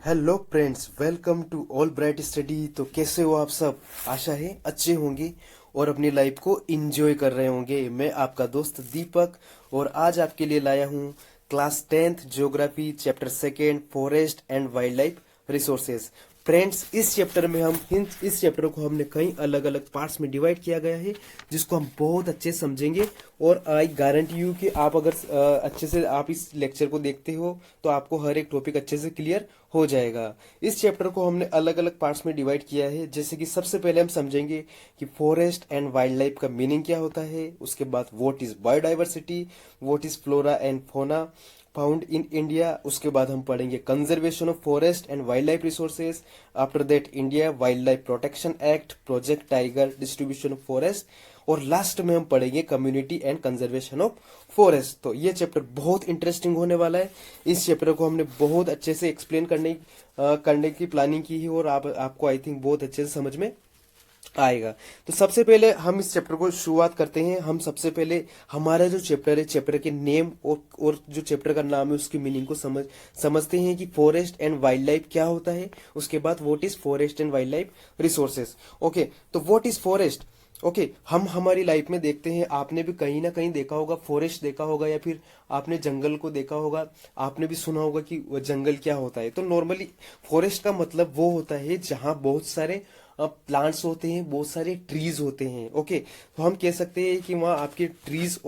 Hello friends, welcome to all bright study. तो कैसे हो आप सब? आशा है अच्छे होंगे और अपनी लाइफ को एंजॉय कर रहे होंगे। मैं आपका दोस्त दीपक और आज आपके लिए लाया हूँ class 10th geography chapter second forest and wild life resources. Friends, इस चैप्टर को हमने कई अलग अलग पार्ट्स में डिवाइड किया गया है जिसको हम बहुत अच्छे से समझेंगे। और आई गारंटी यू कि आप अगर अच्छे से आप इस लेक्चर को देखते हो तो आपको हर एक टॉपिक अच्छे से क्लियर हो जाएगा। इस चैप्टर को हमने अलग अलग पार्ट्स में डिवाइड किया है, जैसे कि सबसे पहले हम समझेंगे कि फॉरेस्ट एंड वाइल्ड लाइफ का मीनिंग क्या होता है। उसके बाद what is biodiversity, what is flora and fauna found in India. उसके बाद हम पढ़ेंगे conservation of forest and wild life resources. After that India wild life protection act, project tiger, distribution of forest. और लास्ट में हम पढ़ेंगे community and conservation of forest. तो ये चैप्टर बहुत इंटरेस्टिंग होने वाला है। इस चैप्टर को हमने बहुत अच्छे से एक्सप्लेन करने की प्लानिंग की है और आपको आई थिंक बहुत अच्छे से समझ में आएगा। तो सबसे पहले हम इस चैप्टर को शुरुआत करते हैं। हम सबसे पहले हमारा जो चैप्टर है, चैप्टर के नेम और जो चैप्टर का नाम है उसकी मीनिंग को समझते हैं कि फॉरेस्ट एंड वाइल्ड लाइफ क्या होता है। उसके बाद what is forest and wild life resources. Okay, तो व्हाट इज फॉरेस्ट। ओके, हम हमारी लाइफ में देखते हैं, आपने भी कहीं ना कहीं देखा होगा, फॉरेस्ट देखा होगा या फिर आपने जंगल को देखा होगा। आपने भी सुना होगा कि जंगल क्या होता है। तो नॉर्मली फॉरेस्ट का मतलब वो होता है जहां बहुत सारे प्लांट्स होते हैं, बहुत सारे ट्रीज होते हैं। ओके, तो हम कह सकते हैं कि वहाँ आपके ट्रीज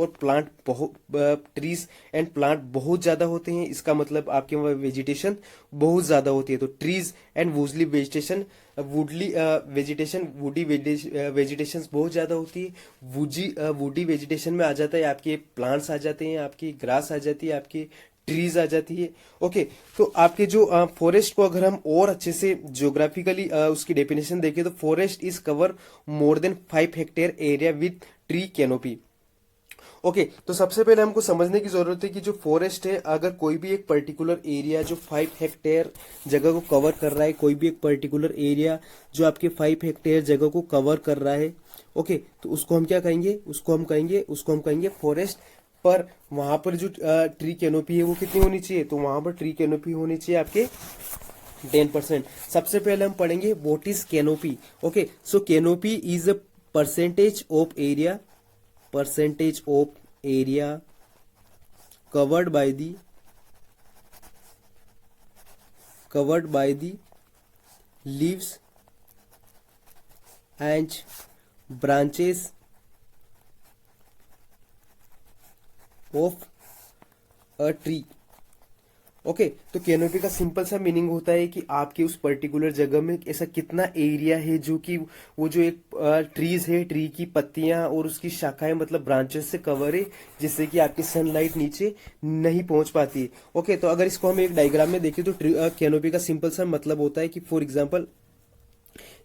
एंड प्लांट बहुत ज्यादा होते हैं। इसका मतलब आपके वहाँ वेजिटेशन बहुत ज्यादा होती है। तो trees and वुडली vegetation woody vegetation बहुत ज्यादा होती है। वुडी वेजिटेशन में आ जाता है आपके प्लांट्स आ जाते हैं, आपकी ग्रास आ जाती है, आपकी ट्रीज आ जाती है। ओके, तो आपके जो फॉरेस्ट को अगर हम और अच्छे से ज्योग्राफिकली उसकी डेफिनेशन देखें तो forest is cover more than 5 hectare area with tree canopy. Okay, तो सबसे पहले हमको समझने की जरूरत है कि जो फॉरेस्ट है, अगर कोई भी एक पर्टिकुलर एरिया जो 5 हेक्टेयर जगह को कवर कर रहा है, कोई भी एक पर्टिकुलर एरिया जो आपके 5 हेक्टेयर जगह को कवर कर रहा है, ओके, तो उसको हम क्या कहेंगे, उसको हम कहेंगे फॉरेस्ट। पर वहां पर जो ट्री कैनोपी है वो कितनी होनी चाहिए, तो वहां पर ट्री कैनोपी होनी चाहिए आपके 10%। सबसे पहले हम पढ़ेंगे what is canopy. Okay, so canopy is a percentage of area, percentage of area covered by the leaves and branches of a tree। Okay, तो कैनोपी का सिंपल सा मीनिंग होता है कि आपके उस पर्टिकुलर जगह में ऐसा कितना एरिया है जो कि वो जो एक ट्रीज है, ट्री की पत्तियां और उसकी शाखाएं मतलब ब्रांचेस से कवर है, जिससे कि आपकी सनलाइट नीचे नहीं पहुंच पाती। ओके, तो अगर इसको हम एक डायग्राम में देखें तो कैनोपी का सिंपल सा मतलब होता है कि फॉर एग्जाम्पल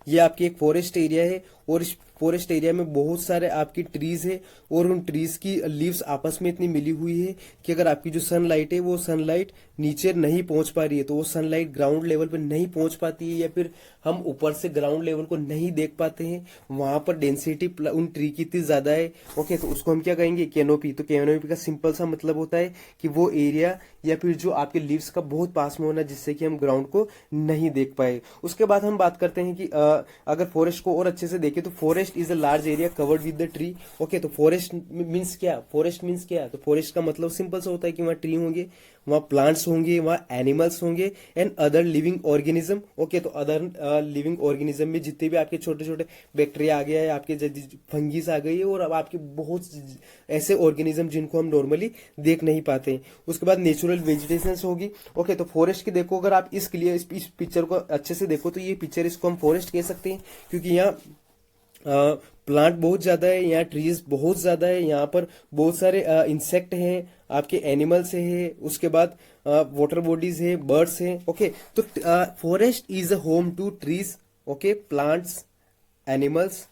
ये आपकी एक फॉरेस्ट एरिया है और इस फॉरेस्ट एरिया में बहुत सारे आपकी ट्रीज है और उन ट्रीज की लीव्स आपस में इतनी मिली हुई है कि अगर आपकी जो सनलाइट है वो सनलाइट नीचे नहीं पहुंच पा रही है, तो वो सनलाइट ग्राउंड लेवल पे नहीं पहुंच पाती है या फिर हम ऊपर से ग्राउंड लेवल को नहीं देख पाते हैं, वहां पर डेंसिटी उन ट्री की इतनी ज्यादा है। ओके, तो उसको हम क्या कहेंगे, कैनोपी। तो कैनोपी का सिंपल सा मतलब होता है कि वो एरिया या फिर जो आपके लीव्स का बहुत पास में होना जिससे कि हम ग्राउंड को नहीं देख पाए। उसके बाद हम बात करते हैं कि अगर फॉरेस्ट को और अच्छे से देखें तो forest is a large area covered with the tree. Okay, तो फॉरेस्ट मीन्स क्या, तो फॉरेस्ट का मतलब सिंपल सा होता है कि वहाँ ट्री होंगे, वहाँ प्लांट्स होंगे, वहाँ एनिमल्स होंगे and other living organism. Okay, तो अदर लिविंग ऑर्गेनिज्म में जितने भी आपके छोटे छोटे बैक्टीरिया आ गया है, आपके फंगीस आ गई है और अब आपके बहुत ऐसे ऑर्गेनिज्म जिनको हम नॉर्मली देख नहीं पाते हैं। उसके बाद नेचुरल वेजिटेशन होगी। ओके, तो फॉरेस्ट की देखो, अगर आप इस पिक्चर को अच्छे से देखो तो ये पिक्चर, इसको हम फॉरेस्ट कह सकते हैं क्योंकि यहाँ प्लांट बहुत ज्यादा है, यहाँ ट्रीज बहुत ज्यादा है, यहाँ पर बहुत सारे इंसेक्ट हैं, आपके एनिमल्स है, उसके बाद वाटर बॉडीज है, बर्ड्स हैं। ओके, तो forest is a home to trees, okay, plants, animals,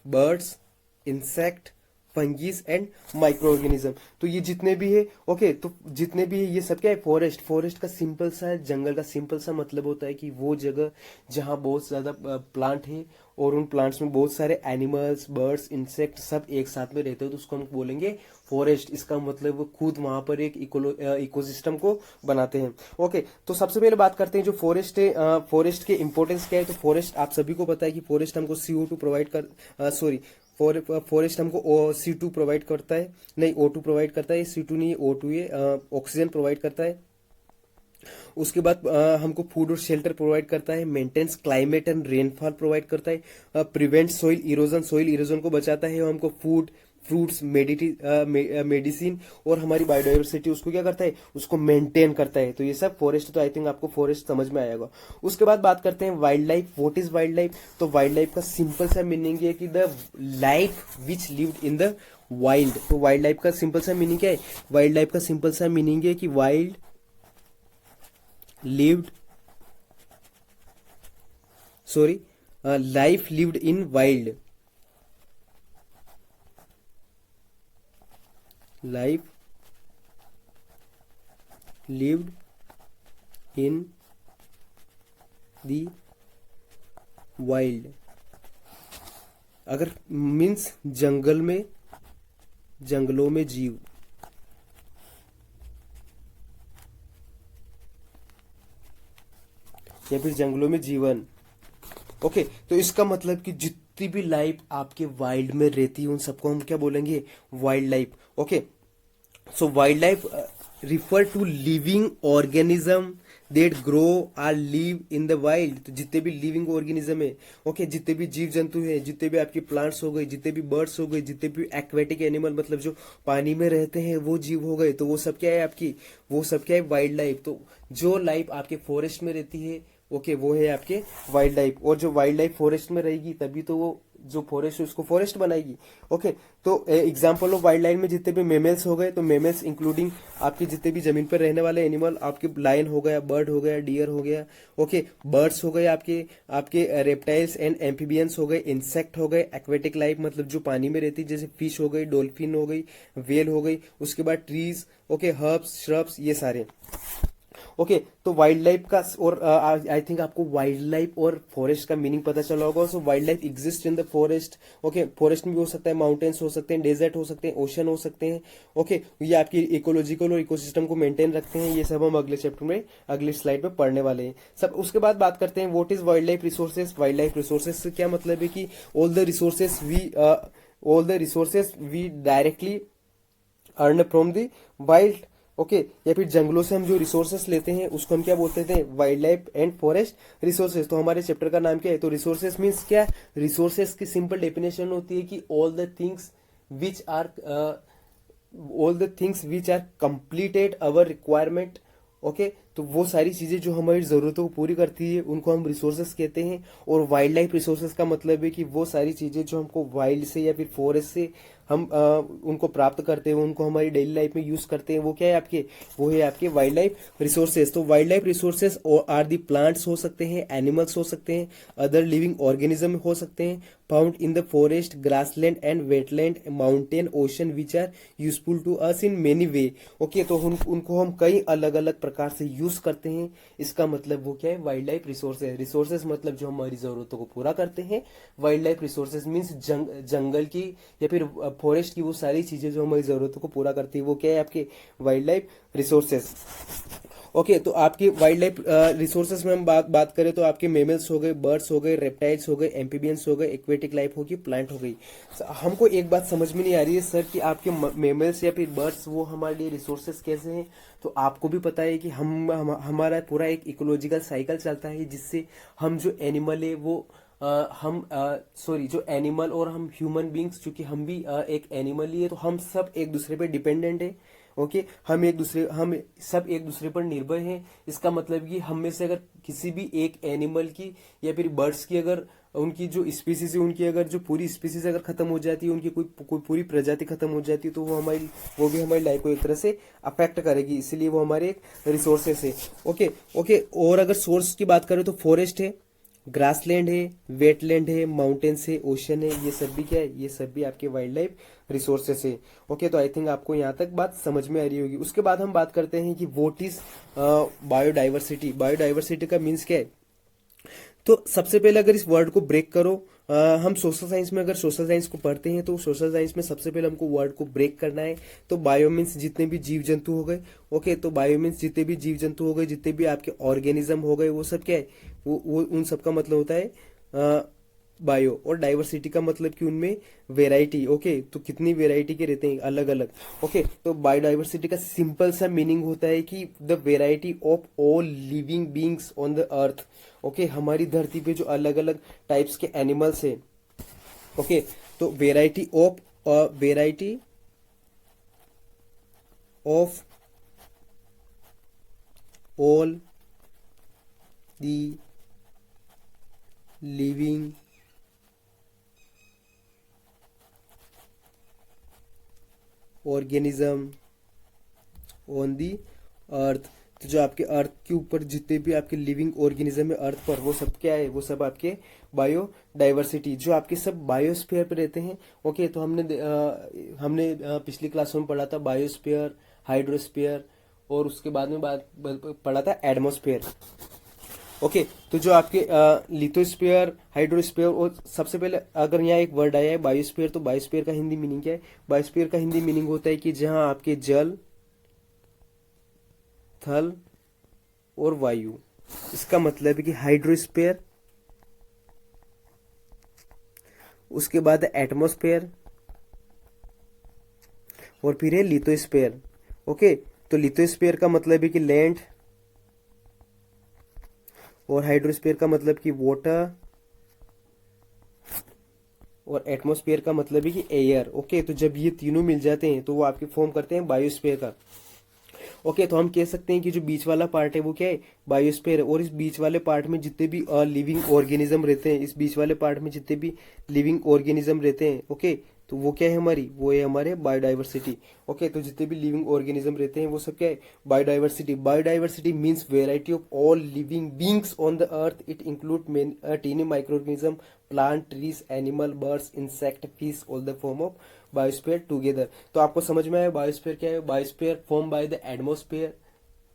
birds, insect, fungi and micro organism. तो ये जितने भी है, ओके, तो जितने भी है ये सब क्या है, फॉरेस्ट। फॉरेस्ट का सिंपल सा, जंगल का सिंपल सा मतलब होता है कि वो जगह जहाँ बहुत ज्यादा प्लांट है और उन प्लांट्स में बहुत सारे एनिमल्स, बर्ड्स, इंसेक्ट सब एक साथ में रहते हो, तो उसको हम बोलेंगे फॉरेस्ट। इसका मतलब वो खुद वहां पर एक इकोसिस्टम को बनाते हैं। ओके, तो सबसे पहले बात करते हैं जो फॉरेस्ट है, फॉरेस्ट के इंपॉर्टेंस क्या है। तो फॉरेस्ट आप सभी को पता है कि फॉरेस्ट हमको CO2 प्रोवाइड कर, सॉरी, फॉरेस्ट हमको C2 प्रोवाइड करता है, नहीं O2 प्रोवाइड करता है, C2 नहीं O2 है, ऑक्सीजन प्रोवाइड करता है। उसके बाद हमको फूड और शेल्टर प्रोवाइड करता है, maintains climate and rainfall provide करता है, prevent soil erosion, soil erosion को बचाता है, हमको फूड, फ्रूट्स, मेडिसिन और हमारी बायोडाइवर्सिटी उसको क्या करता है, उसको मेंटेन करता है। तो ये सब फॉरेस्ट, तो आई थिंक आपको फॉरेस्ट समझ में आएगा। उसके बाद बात करते हैं wild life. What is wild life? तो वाइल्ड लाइफ का सिंपल सा मीनिंग है कि the life which lived in the wild. तो वाइल्ड लाइफ का सिंपल सा मीनिंग क्या है? वाइल्ड लाइफ का सिंपल सा मीनिंग है कि wild lived sorry life lived in wild, life lived in the wild। अगर मीन्स जंगल में, जंगलों में जीव, या फिर जंगलों में जीवन। ओके, तो इसका मतलब कि जितनी भी लाइफ आपके वाइल्ड में रहती है उन सबको हम क्या बोलेंगे? Wild life. Okay, so wild life refer to living organism that grow or live in the wild. तो जितने भी लिविंग ऑर्गेनिज्म है, ओके, जितने भी जीव जंतु है, जितने भी आपके प्लांट्स हो गए, जितने भी बर्ड्स हो गए, जितने भी एक्वेटिक एनिमल मतलब जो पानी में रहते हैं वो जीव हो गए, तो वो सब क्या है आपकी, वो सब क्या है? Wild life. तो जो लाइफ आपके फॉरेस्ट में रहती है, ओके, वो है आपके वाइल्ड लाइफ। और जो वाइल्ड लाइफ फॉरेस्ट में रहेगी तभी तो वो जो फॉरेस्ट है उसको फॉरेस्ट बनाएगी। ओके, तो एग्जांपल ऑफ वाइल्ड लाइफ में जितने भी मेमल्स हो गए, तो मेमल्स इंक्लूडिंग आपके जितने भी जमीन पर रहने वाले एनिमल, आपके लायन हो गया, बर्ड हो गया, डियर हो गया, ओके, बर्ड्स हो गए, आपके आपके रेप्टाइल्स एंड एम्फीबियंस हो गए, इंसेक्ट हो गए, एक्वेटिक लाइफ मतलब जो पानी में रहती है जैसे फिश हो गई, डॉल्फिन हो गई, वेल हो गई, उसके बाद ट्रीज, ओके, हर्ब्स, श्रब्स, ये सारे। ओके, तो वाइल्ड लाइफ का, और आई थिंक आपको वाइल्ड लाइफ और फॉरेस्ट का मीनिंग पता चला होगा। So wild life exist in the forest. Okay, forest में भी हो सकता है, माउंटेन्स हो सकते हैं, डेजर्ट हो सकते हैं, ओशन हो सकते हैं। ओके, ये आपकी इकोलॉजिकल और इकोसिस्टम को मेंटेन रखते हैं। ये सब हम अगले चैप्टर में, अगले स्लाइड में पढ़ने वाले हैं सब। उसके बाद बात करते हैं what is wild life resources. Wild life resources से क्या मतलब है कि all the resources we directly earn from the wild. Okay, या फिर जंगलों से हम जो रिसोर्सेस लेते हैं उसको हम क्या बोलते हैं? Wild life and forest resources. तो हमारे चैप्टर का नाम क्या है? तो रिसोर्सेज मीन्स क्या? रिसोर्सेज की सिंपल डेफिनेशन होती है कि all the things which are completed our requirement. Okay, तो वो सारी चीजें जो हमारी जरूरतों को पूरी करती है उनको हम रिसोर्सेस कहते हैं। और वाइल्ड लाइफ रिसोर्सेस का मतलब है कि वो सारी चीजें जो हमको वाइल्ड से या फिर फॉरेस्ट से हम उनको प्राप्त करते हैं, उनको हमारी डेली लाइफ में यूज करते हैं, वो क्या है आपके? वो है आपके वाइल्ड लाइफ रिसोर्सेज। तो wild life resources are the plants हो सकते हैं, एनिमल्स हो सकते हैं, अदर लिविंग ऑर्गेनिज्म हो सकते हैं, found in the forest, grassland and wetland, mountain, ocean, which are useful to us in many way. Okay, तो उनको हम कई अलग अलग प्रकार से यूज करते हैं। इसका मतलब वो क्या है? Wild life resources. रिसोर्सेज मतलब जो हमारी जरूरतों को पूरा करते हैं। वाइल्ड लाइफ रिसोर्सेज मीन्स जंगल की या फिर फॉरेस्ट की वो सारी चीजें जो हमारी जरूरतों को पूरा करती है, वो क्या है? आपके वाइल्ड लाइफ रिसोर्सेज। ओके, तो आपके वाइल्ड लाइफ रिसोर्सेज में हम बात करें तो आपके मेमल्स हो गए, बर्ड्स हो गए, रेप्टाइल्स हो गए, एम्फीबियंस हो गए, एक्वेटिक लाइफ होगी, प्लांट हो गई। हमको एक बात समझ में नहीं आ रही है सर कि आपके मेमल्स या फिर बर्ड्स वो हमारे लिए रिसोर्सेज कैसे हैं? तो आपको भी पता है कि हमारा पूरा एक इकोलॉजिकल साइकिल चलता है जिससे हम जो एनिमल है वो जो एनिमल और हम ह्यूमन बींग्स, चूंकि हम भी एक एनिमल ही है, तो हम सब एक दूसरे पे डिपेंडेंट है। ओके, हम सब एक दूसरे पर निर्भर हैं। इसका मतलब कि हम में से अगर किसी भी एक एनिमल की या फिर बर्ड्स की, अगर उनकी जो स्पीसीज है उनकी अगर जो पूरी स्पीसीज अगर खत्म हो जाती है, उनकी कोई पूरी प्रजाति खत्म हो जाती है, तो वो भी हमारी लाइफ को एक तरह से अफेक्ट करेगी। इसीलिए वो हमारे एक रिसोर्सेस है। ओके, और अगर सोर्स की बात करें तो फॉरेस्ट है। ग्रासलैंड है, वेटलैंड है, माउंटेन्स है, ओशन है, ये सब भी क्या है, ये सब भी आपके वाइल्ड लाइफ रिसोर्सेस है। ओके, तो आई थिंक आपको यहाँ तक बात समझ में आ रही होगी। उसके बाद हम बात करते हैं कि व्हाट इज बायोडाइवर्सिटी। बायोडाइवर्सिटी का मीन्स क्या है। तो सबसे पहले अगर इस वर्ड को ब्रेक करो, हम सोशल साइंस में अगर सोशल साइंस को पढ़ते हैं तो सोशल साइंस में सबसे पहले हमको वर्ड को ब्रेक करना है। तो बायो मीन्स जितने भी जीव जंतु हो गए। ओके, तो बायो मीन्स जितने भी जीव जंतु हो गए, जितने भी आपके ऑर्गेनिज्म हो गए, वो सब क्या है, वो उन सब का मतलब होता है बायो। और डाइवर्सिटी का मतलब कि उनमें वेराइटी। ओके, तो कितनी वेराइटी के रहते हैं अलग अलग। ओके, तो बायोडाइवर्सिटी का सिंपल सा मीनिंग होता है कि the variety of all living beings on the earth. Okay, हमारी धरती पे जो अलग अलग टाइप्स के एनिमल्स है। ओके, तो variety of all the living organism on the earth. तो जो आपके अर्थ के ऊपर जितने भी आपके लिविंग ऑर्गेनिज्म है अर्थ पर, वो सब क्या है, वो सब आपके बायोडाइवर्सिटी, जो आपके सब बायोस्फीयर पे रहते हैं। ओके, तो हमने पिछली क्लास में पढ़ा था बायोस्फीयर, हाइड्रोस्फीयर, और उसके बाद में बात पढ़ा था एटमॉस्फेयर। ओके, तो जो आपके लिथोस्फीयर, हाइड्रोस्फीयर, और सबसे पहले अगर यहाँ एक वर्ड आया है बायोस्फीयर, तो बायोस्फीयर का हिंदी मीनिंग क्या है। बायोस्फीयर का हिंदी मीनिंग होता है कि जहां आपके जल, थल और वायु। इसका मतलब है कि हाइड्रोस्फीयर, उसके बाद एटमॉस्फेयर, और फिर है लिथोस्फीयर। ओके, तो लिथोस्फीयर का मतलब है कि लैंड, और हाइड्रोस्फीयर का मतलब कि वाटर, और एटमॉस्फेयर का मतलब है कि एयर। ओके, तो जब ये तीनों मिल जाते हैं तो वो आपके फॉर्म करते हैं बायोस्फीयर का। ओके, तो हम कह सकते हैं कि जो बीच वाला पार्ट है वो क्या है, बायोस्फीयर है। और इस बीच वाले पार्ट में जितने भी लिविंग ऑर्गेनिज्म रहते हैं, इस बीच वाले पार्ट में जितने भी लिविंग ऑर्गेनिज्म रहते हैं, ओके, तो वो क्या है हमारी, वो है हमारे बायोडाइवर्सिटी। ओके, तो जितने भी लिविंग ऑर्गेनिज्म रहते हैं वो सब क्या है, biodiversity. Biodiversity means variety of all living beings on the earth. It include tiny micro organism, plant, trees, animal, birds, insect, fish, all the form of biosphere together. तो आपको समझ में आया बायोस्फीयर क्या है। Biosphere form by the atmosphere,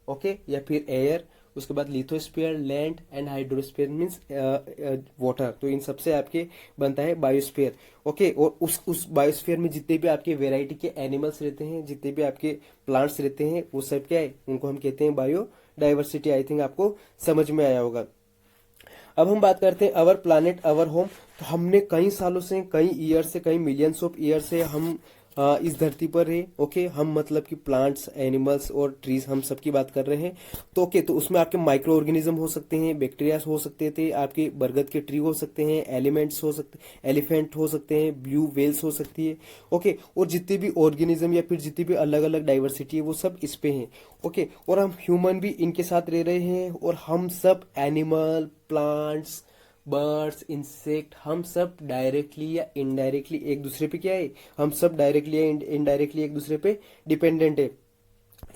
okay, या फिर air. उसके बाद lithosphere, land, and hydrosphere means water. तो इन सबसे आपके बनता है बायोस्फीयर। ओके, और उस बायोस्फीयर में जितने भी आपके वेराइटी के एनिमल्स रहते हैं, जितने भी आपके प्लांट्स रहते हैं, वो सब क्या है, उनको हम कहते हैं बायोडाइवर्सिटी। आई थिंक आपको समझ में आया होगा। अब हम बात करते हैं अवर प्लानिट अवर होम। तो हमने कई सालों से, कई ईयर से, कई मिलियंस ऑफ ईयर से हम इस धरती पर है। ओके, हम मतलब कि प्लांट्स, एनिमल्स और ट्रीज, हम सब की बात कर रहे हैं। तो ओके, तो उसमें आपके माइक्रो ऑर्गेनिज्म हो सकते हैं, बैक्टीरिया हो सकते थे, आपके बरगद के ट्री हो सकते हैं, एलिमेंट्स हो सकते, एलिफेंट हो सकते हैं, ब्लू वेल्स हो सकती है। ओके, और जितने भी ऑर्गेनिज्म या फिर जितनी भी अलग अलग डाइवर्सिटी है वो सब इस पे हैं। ओके, और हम ह्यूमन भी इनके साथ रह रहे हैं, और हम सब एनिमल, प्लांट्स, बर्ड्स, इंसेक्ट, हम सब डायरेक्टली या इनडायरेक्टली एक दूसरे पे क्या है, हम सब डायरेक्टली या इनडायरेक्टली एक दूसरे पे डिपेंडेंट है।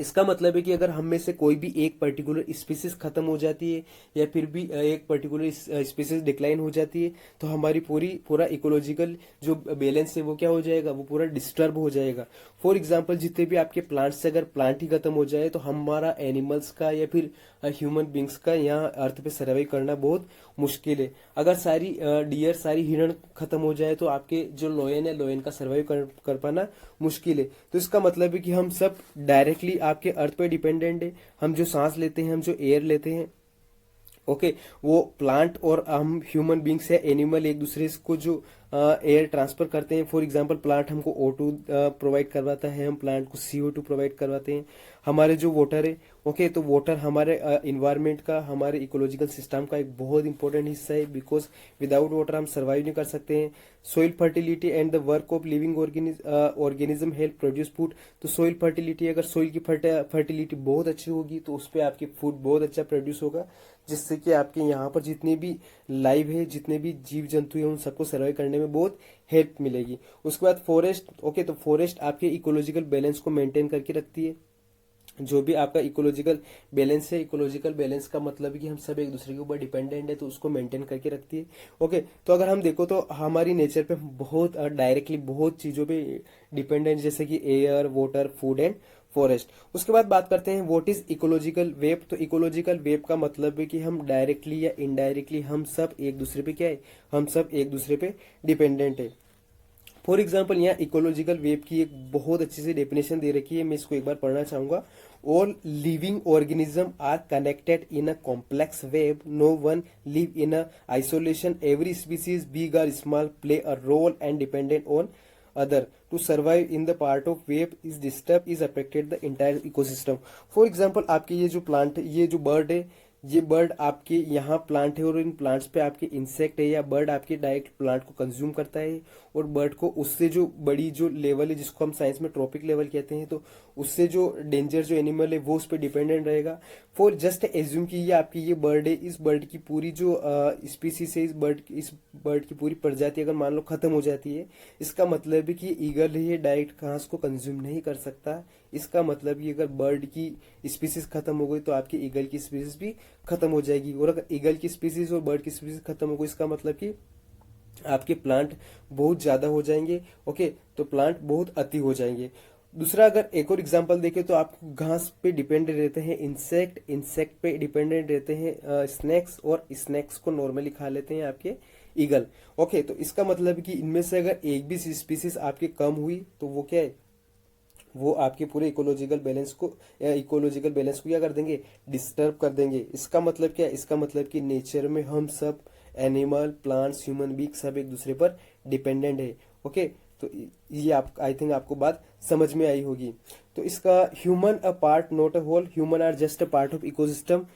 इसका मतलब है कि अगर हम में से कोई भी एक पर्टिकुलर स्पीसीज खत्म हो जाती है, या फिर भी एक पर्टिकुलर स्पीसीज डिक्लाइन हो जाती है, तो हमारी पूरा इकोलॉजिकल जो बैलेंस है वो क्या हो जाएगा, वो पूरा डिस्टर्ब हो जाएगा। फॉर एग्जांपल, जितने भी आपके प्लांट्स से अगर प्लांट ही खत्म हो जाए, तो हमारा एनिमल्स का या फिर ह्यूमन बींग्स का यहाँ अर्थ पे सर्वाइव करना बहुत मुश्किल है। अगर सारी डियर, सारी हिरण खत्म हो जाए, तो आपके जो लोयन है, लोयन का सर्वाइव कर पाना मुश्किल है। तो इसका मतलब है कि हम सब डायरेक्टली आपके अर्थ पे डिपेंडेंट है। हम जो सांस लेते हैं, हम जो एयर लेते हैं, ओके, वो प्लांट और हम ह्यूमन बींग्स है, एनिमल, एक दूसरे को जो एयर ट्रांसफर करते हैं। फॉर एग्जांपल, प्लांट हमको O2 प्रोवाइड करवाता है, हम प्लांट को CO2 प्रोवाइड करवाते हैं। हमारे जो वाटर है, ओके, तो वाटर हमारे इन्वायरमेंट का, हमारे इकोलॉजिकल सिस्टम का एक बहुत इंपॉर्टेंट हिस्सा है, बिकॉज विदाउट वाटर हम सर्वाइव नहीं कर सकते हैं। Soil fertility and the work of living organism help produce food. तो सोइल फर्टिलिटी, अगर सोइल की फर्टिलिटी बहुत अच्छी होगी तो उस पर आपकी फूड बहुत अच्छा प्रोड्यूस होगा, जिससे कि आपके यहाँ पर जितने भी लाइव है, जितने भी जीव जंतु है, उन सबको सर्वाइव करने में बहुत हेल्प मिलेगी। उसके बाद फॉरेस्ट, ओके, तो फॉरेस्ट आपके इकोलॉजिकल बैलेंस को मेंटेन करके रखती है। जो भी आपका इकोलॉजिकल बैलेंस है, इकोलॉजिकल बैलेंस का मतलब है कि हम सब एक दूसरे के ऊपर डिपेंडेंट है, तो उसको मेंटेन करके रखती है। ओके, तो अगर हम देखो तो हमारी नेचर पे बहुत डायरेक्टली बहुत चीजों पे डिपेंडेंट, जैसे कि air, water, food and forest. उसके बाद बात करते हैं व्हाट इज इकोलॉजिकल वेब। तो इकोलॉजिकल वेब का मतलब है कि हम डायरेक्टली या इनडायरेक्टली हम सब एक दूसरे पे क्या है, हम सब एक दूसरे पे डिपेंडेंट है। फॉर एग्जाम्पल यहाँ इकोलॉजिकल वेब की एक बहुत अच्छी सी डेफिनेशन दे रखी है, मैं इसको एक बार पढ़ना चाहूंगा। All living organism are connected in a complex web, no one live in a isolation, every species big और small play a role and dependent on other to survive in the part of web is disturb is affected the entire ecosystem. For example आपके ये जो plant, ये जो bird है, ये bird आपके यहाँ प्लांट है और इन प्लांट्स पे आपके इंसेक्ट है, या बर्ड आपके डायरेक्ट प्लांट को कंज्यूम करता है, और बर्ड को उससे जो बड़ी जो लेवल है जिसको हम साइंस में ट्रॉपिक लेवल कहते हैं, तो उससे जो डेंजर जो एनिमल है वो उस पर डिपेंडेंट रहेगा। फॉर जस्ट एज्यूम की ये आपकी ये बर्ड है, इस बर्ड की पूरी जो स्पीसीज है, इस बर्ड की पूरी प्रजाति अगर मान लो खत्म हो जाती है, इसका मतलब है कि ये ईगल है, ये डायरेक्ट घास को कंज्यूम नहीं कर सकता। इसका मतलब कि अगर बर्ड की स्पीसीज खत्म हो गई तो आपकी ईगल की स्पीसीज भी खत्म हो जाएगी, और अगर ईगल की स्पीसीज और बर्ड की स्पीसीज खत्म हो गई, इसका मतलब कि आपके प्लांट बहुत ज्यादा हो जाएंगे। ओके, तो प्लांट बहुत अति हो जाएंगे। दूसरा, अगर एक और एग्जांपल देखें तो आप घास पे डिपेंडेंट रहते हैं इंसेक्ट, इंसेक्ट पे डिपेंडेंट रहते हैं स्नैक्स, और स्नैक्स को नॉर्मली खा लेते हैं आपके ईगल। ओके, तो इसका मतलब कि इनमें से अगर एक भी स्पीसीज आपकी कम हुई तो वो क्या है, वो आपके पूरे इकोलॉजिकल बैलेंस को क्या कर देंगे, डिस्टर्ब कर देंगे। इसका मतलब क्या है, इसका मतलब कि नेचर में हम सब एनिमल, प्लांट्स, ह्यूमन बींग सब एक दूसरे पर डिपेंडेंट है। ओके, तो ये आप आई थिंक आपको बात समझ में आई होगी। तो इसका human a part not a whole, human are just a part of ecosystem.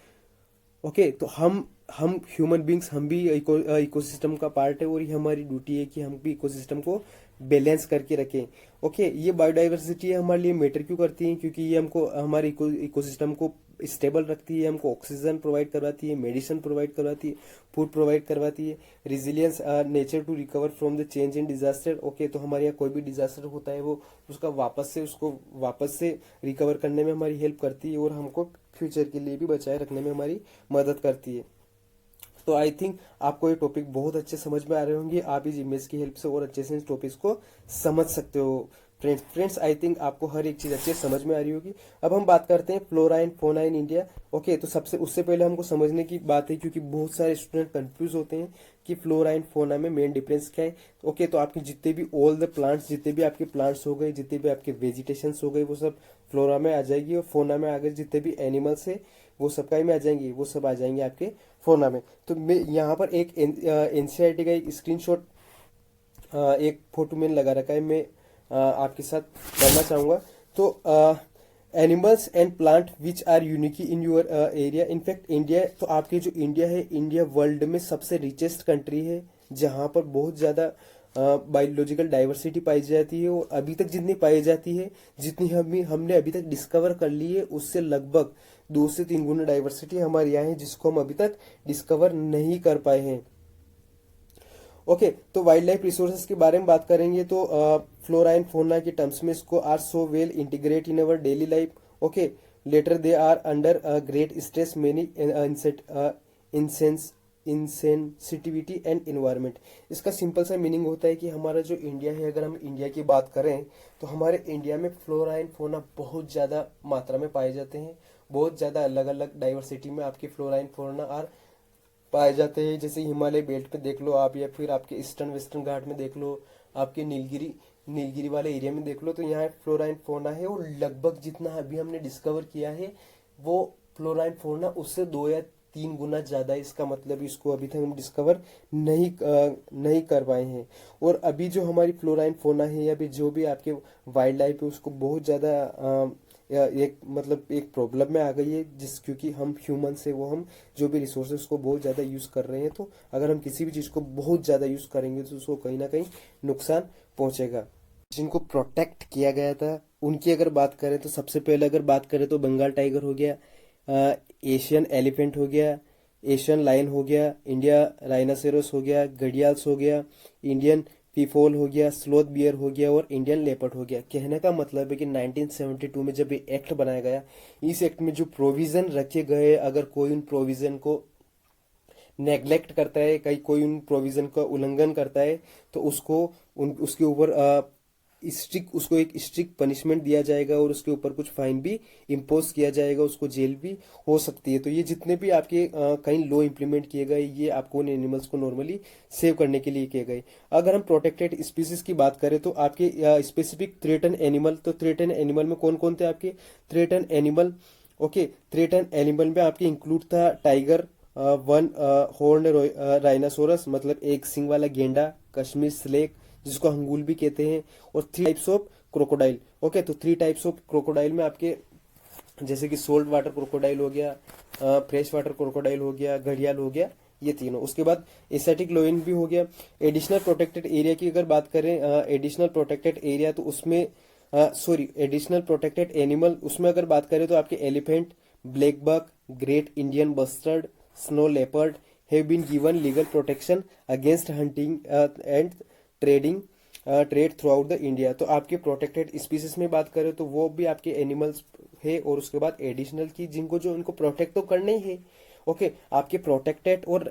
Okay, तो हम ह्यूमन बींग्स हम भी इकोसिस्टम का पार्ट है, और ये हमारी ड्यूटी है कि हम भी इकोसिस्टम को बैलेंस करके रखें। ओके, ये बायोडाइवर्सिटी है हमारे लिए मैटर क्यों करती है, क्योंकि ये हमको हमारे इकोसिस्टम को स्टेबल रखती है, हमको ऑक्सीजन प्रोवाइड करवाती है, मेडिसिन प्रोवाइड करवाती है, फूड प्रोवाइड करवाती है, resilience nature to recover from the change in disaster. Okay, तो हमारे यहाँ कोई भी डिजास्टर होता है वो उसको वापस से रिकवर करने में हमारी हेल्प करती है, और हमको फ्यूचर के लिए भी बचाए रखने में हमारी मदद करती है। तो आई थिंक आपको ये टॉपिक बहुत अच्छे समझ में आ रहे होंगे, आप इस इमेज की हेल्प से और अच्छे से इस टॉपिक्स को समझ सकते हो। फ्रेंड्स आई थिंक आपको हर एक चीज अच्छे से समझ में आ रही होगी। अब हम बात करते हैं flora and fauna in India. Okay, तो सबसे उससे पहले हमको समझने की बात है, क्योंकि बहुत सारे स्टूडेंट कंफ्यूज होते हैं कि फ्लोरा एंड फौना में मेन डिफरेंस क्या है। ओके, तो आपके जितने भी ऑल द प्लांट्स, जितने भी आपके प्लांट्स हो गए, जितने भी आपके वेजिटेशंस हो गए, वो सब फ्लोरा में आ जाएगी, और फौना में आ गए जितने भी एनिमल्स है वो सब का में आ जाएंगे, वो सब आ जाएंगे आपके फौना में। तो मैं यहाँ पर एक एनसीईआरटी का एक स्क्रीनशॉट, एक फोटो मैंने लगा रखा है, मैं आपके साथ करना चाहूंगा। तो animals and plant which are unique in your area. In fact India, तो आपके जो इंडिया है, इंडिया वर्ल्ड में सबसे रिचेस्ट कंट्री है, जहां पर बहुत ज्यादा बायोलॉजिकल डाइवर्सिटी पाई जाती है, और अभी तक जितनी पाई जाती है, जितनी हमने अभी तक डिस्कवर कर ली है, उससे लगभग 2 से 3 गुना डाइवर्सिटी हमारे यहाँ है, जिसको हम अभी तक डिस्कवर नहीं कर पाए हैं। ओके, तो वाइल्ड लाइफ रिसोर्सेज के बारे में बात करेंगे तो फ्लोरा एंड फौना के टर्म्स में इसको are so well integrate in our daily life. Okay, later they are under great stress many insensitivity and environment. इसका सिंपल सा मीनिंग होता है कि हमारा जो इंडिया है, अगर हम इंडिया की बात करें तो हमारे इंडिया में फ्लोरा एंड फौना बहुत ज्यादा मात्रा में पाए जाते हैं, बहुत ज्यादा अलग अलग डाइवर्सिटी में आपके फ्लोरा एंड फौना आर पाए जाते हैं। जैसे हिमालय बेल्ट पे देख लो आप, या फिर आपके ईस्टर्न वेस्टर्न घाट में देख लो, आपके नीलगिरी वाले एरिया में देख लो, तो यहाँ फ्लोरा एंड फौना है, और लगभग जितना अभी हमने डिस्कवर किया है वो फ्लोरा एंड फौना उससे 2 या 3 गुना ज्यादा है। इसका मतलब इसको अभी तक हम डिस्कवर नहीं कर पाए हैं। और अभी जो हमारी फ्लोरा एंड फौना है, या फिर जो भी आपके वाइल्ड लाइफ है, उसको बहुत ज्यादा एक प्रॉब्लम में आ गई है, क्योंकि हम ह्यूमन से वो हम जो भी रिसोर्सेज को बहुत ज्यादा यूज कर रहे हैं। तो अगर हम किसी भी चीज को बहुत ज्यादा यूज करेंगे तो उसको कहीं ना कहीं नुकसान पहुंचेगा। जिनको प्रोटेक्ट किया गया था उनकी अगर बात करें तो सबसे पहले अगर बात करें तो बंगाल टाइगर हो गया, एशियन एलिफेंट हो गया, एशियन लायन हो गया, इंडिया राइनासेरोस हो गया, घड़ियाल्स हो गया, इंडियन पीफोल हो गया, स्लोथ बियर हो गया और इंडियन लेपर्ड हो गया। कहने का मतलब है कि 1972 में जब ये एक्ट बनाया गया, इस एक्ट में जो प्रोविजन रखे गए, अगर कोई उन प्रोविजन को नेग्लेक्ट करता है, कहीं कोई उन प्रोविजन का उल्लंघन करता है, तो उसके ऊपर स्ट्रिक्ट उसको एक स्ट्रिक्ट पनिशमेंट दिया जाएगा और उसके ऊपर कुछ फाइन भी इम्पोज किया जाएगा, उसको जेल भी हो सकती है। तो ये जितने भी आपके कहीं लॉ इम्प्लीमेंट किए गए, ये आपको उन एनिमल्स को नॉर्मली सेव करने के लिए किए गए। अगर हम प्रोटेक्टेड स्पीसीज की बात करें तो आपके स्पेसिफिक थ्रेटन एनिमल, तो थ्रेटन एनिमल में कौन कौन थे आपके threaten animal? Okay, threaten animal में आपके इंक्लूड था टाइगर, वन हॉर्न राइनासोरस मतलब एक सिंग वाला गेंडा, कश्मीर स्लेक जिसको हंगूल भी कहते हैं, और 3 टाइप्स ऑफ क्रोकोडाइल। ओके, तो 3 टाइप्स ऑफ क्रोकोडाइल में आपके जैसे कि सोल्ट वाटर क्रोकोडाइल हो गया, फ्रेश वाटर क्रोकोडाइल हो गया, घड़ियाल हो गया, ये तीनों। उसके बाद एसेटिक लोइन भी हो गया। एडिशनल प्रोटेक्टेड एरिया की अगर बात करें, एडिशनल प्रोटेक्टेड एरिया तो उसमें एडिशनल प्रोटेक्टेड एनिमल उसमें अगर बात करें तो आपके elephant, black buck, great Indian bustard, snow leopard have been given legal protection against hunting and trading trade throughout the India. तो आपके प्रोटेक्टेड स्पीसीज में बात करें तो वो भी आपके एनिमल्स है, और उसके बाद एडिशनल की जिनको जो उनको प्रोटेक्ट तो करने ही है। ओके, आपके प्रोटेक्टेड और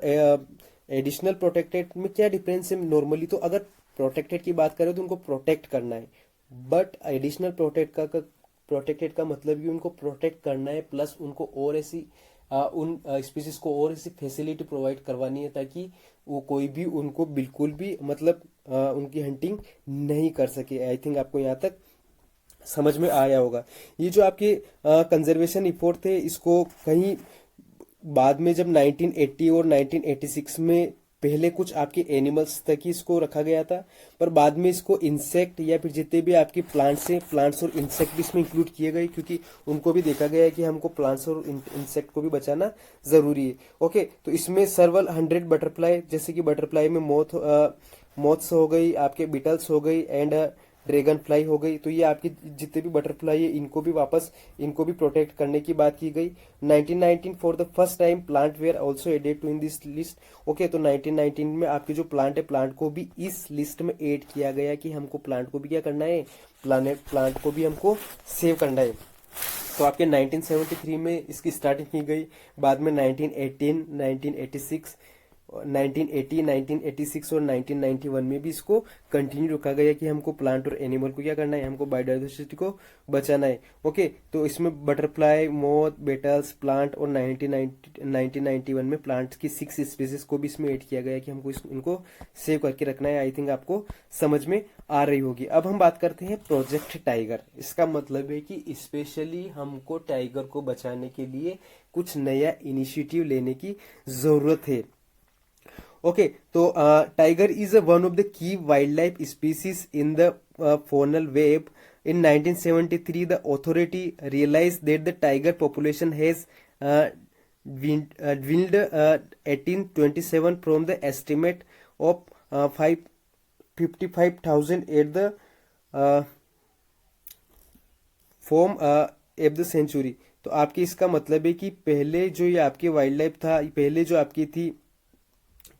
एडिशनल प्रोटेक्टेड में क्या डिफरेंस है नॉर्मली? तो अगर प्रोटेक्टेड की बात करें तो उनको प्रोटेक्ट करना है, बट एडिशनल प्रोटेक्टेड का मतलब भी उनको प्रोटेक्ट करना है, प्लस उनको और ऐसी उन स्पीसीज को और ऐसी फैसिलिटी प्रोवाइड करवानी है ताकि वो कोई भी उनको बिल्कुल भी मतलब उनकी हंटिंग नहीं कर सके। आई थिंक आपको यहाँ तक समझ में आया होगा। ये जो आपके कंजर्वेशन इफोर्ट थे, इसको कहीं बाद में जब 1980 और 1986 में पहले कुछ आपके एनिमल्स तक ही इसको रखा गया था, पर बाद में इसको इंसेक्ट या फिर जितने भी आपके प्लांट्स हैं, प्लांट्स और इंसेक्ट भी इसमें इंक्लूड किए गए, क्योंकि उनको भी देखा गया है कि हमको प्लांट्स और इंसेक्ट को भी बचाना जरूरी है। ओके, तो इसमें सर्वल 100 बटरफ्लाई, जैसे कि बटरफ्लाई में मोथ्स हो गई, आपके बीटल्स हो गई एंड ड्रैगन फ्लाई हो गई। तो ये आपकी जितने भी बटरफ्लाई है इनको भी प्रोटेक्ट करने की बात की गई। 1919 for the first time plant were also added to in this list. Okay, तो 1919 में आपके जो प्लांट है, प्लांट को भी इस लिस्ट में ऐड किया गया कि हमको प्लांट को भी क्या करना है, प्लांट को भी हमको सेव करना है। तो आपके 1973 में इसकी स्टार्टिंग की गई, बाद में 1918, 1986, 1980, 1986 और 1991 में भी इसको कंटिन्यू रखा गया कि हमको प्लांट और एनिमल को क्या करना है, हमको बायोडाइवर्सिटी को बचाना है। ओके, तो इसमें बटरफ्लाई, मोथ, बेटल्स, प्लांट और 1991 में प्लांट्स की 6 स्पीसीज को भी इसमें ऐड किया गया कि हमको इनको सेव करके रखना है। आई थिंक आपको समझ में आ रही होगी। अब हम बात करते हैं प्रोजेक्ट टाइगर। इसका मतलब है कि स्पेशली हमको टाइगर को बचाने के लिए कुछ नया इनिशिएटिव लेने की जरूरत है। ओके, तो tiger is one of the key wild life species in the faunal web. In 1973, the authority realized that the tiger population has dwindled 1827 from the estimate of 55,000 at the form of the century. तो आपकी इसका मतलब है कि पहले जो ये आपकी वाइल्ड लाइफ था, पहले जो आपकी थी,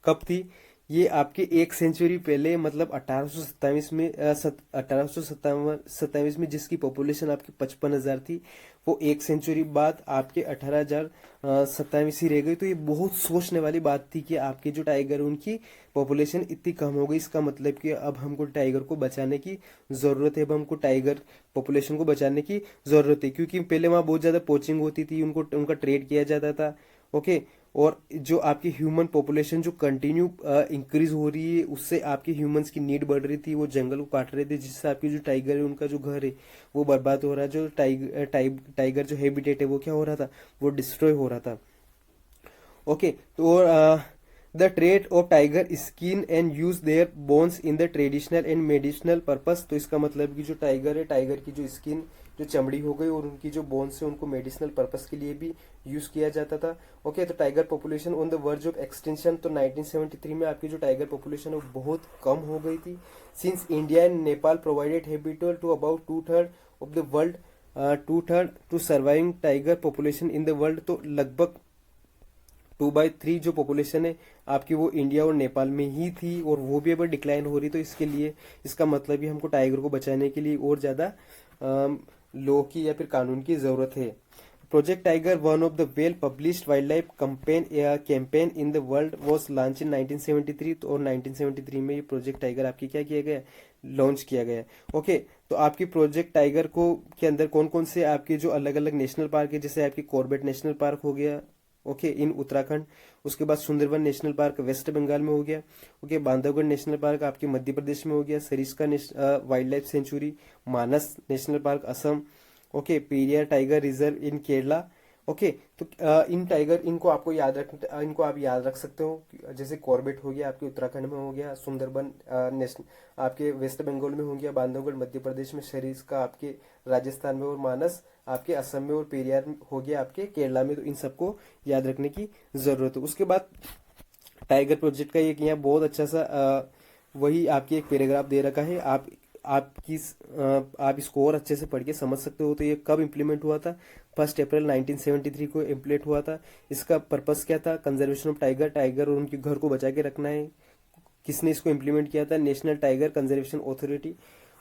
कब थी ये आपके 1 सेंचुरी पहले, मतलब 1827 में जिसकी पॉपुलेशन आपकी 55,000 थी, वो 1 सेंचुरी बाद आपके 18,027 ही रह गई। तो ये बहुत सोचने वाली बात थी कि आपके जो टाइगर उनकी पॉपुलेशन इतनी कम हो गई। इसका मतलब कि अब हमको टाइगर को बचाने की जरूरत है, अब हमको टाइगर पॉपुलेशन को बचाने की जरूरत है, क्योंकि पहले वहां बहुत ज्यादा पोचिंग होती थी, उनका ट्रेड किया जाता था। ओके, और जो आपकी ह्यूमन पॉपुलेशन जो कंटिन्यू इंक्रीज हो रही है, उससे आपकी ह्यूमंस की नीड बढ़ रही थी, वो जंगल को काट रहे थे, जिससे आपकी जो टाइगर है उनका जो घर है वो बर्बाद हो रहा है। जो टाइगर जो हैबिटेट है वो क्या हो रहा था, वो डिस्ट्रॉय हो रहा था। ओके, तो the trade off tiger skin and use their bones in the traditional and medicinal purpose. तो इसका मतलब कि जो टाइगर है, टाइगर की जो स्किन, जो चमड़ी हो गई, और उनकी जो बोन्स है उनको मेडिसिनल पर्पस के लिए भी यूज किया जाता था। ओके, तो tiger population on the verge of extension. तो 1973 में आपकी जो टाइगर पॉपुलेशन है वो बहुत कम हो गई थी। Since India and Nepal provided habitat to about 2/3 of the world, 2/3 to surviving tiger population in the world. तो लगभग 2/3 जो पॉपुलेशन है आपकी वो इंडिया और नेपाल में ही थी, और वो भी अगर डिक्लाइन हो रही, तो इसके लिए इसका मतलब ही हमको टाइगर को बचाने के लिए और ज्यादा लॉ की या फिर कानून की जरूरत है। Project tiger, one of the well published wild life campaign in the world, was launch in 1973। तो और 1973 में ये प्रोजेक्ट टाइगर आपकी क्या किया गया, लॉन्च किया गया। ओके, तो आपकी प्रोजेक्ट टाइगर को के अंदर कौन कौन से आपके जो अलग अलग नेशनल पार्क है, जैसे आपकी कॉर्बेट नेशनल पार्क हो गया, ओके, इन उत्तराखंड। उसके बाद Sundarban national park West Bengal में हो गया। ओके, बांधवगढ़ नेशनल पार्क आपके मध्य प्रदेश में हो गया। Sariska wild life sanctuary, Manas national park Assam. Okay, Periyar tiger reserve in Kerala. Okay, तो इन टाइगर, इनको आपको इनको आप याद रख सकते हो। जैसे कॉर्बेट हो गया आपके उत्तराखंड में हो गया, सुंदरबन नेशनल आपके वेस्ट बंगाल में हो गया, बांधवगढ़ मध्य प्रदेश में, सरिस्का आपके राजस्थान में, और मानस आपके असम में, और पेरियार हो गया आपके केरला में। तो इन सबको याद रखने की जरूरत है। उसके बाद टाइगर प्रोजेक्ट का एक यहाँ बहुत अच्छा सा वही आपकी एक पैराग्राफ दे रखा है। आप इसको और अच्छे से पढ़ के समझ सकते हो। तो ये कब इम्प्लीमेंट हुआ था, 1 अप्रैल 1973 को इम्प्लीमेंट हुआ था। इसका पर्पस क्या था, कंजर्वेशन ऑफ टाइगर, टाइगर और उनके घर को बचा के रखना है। किसने इसको इम्प्लीमेंट किया था, national tiger conservation authority.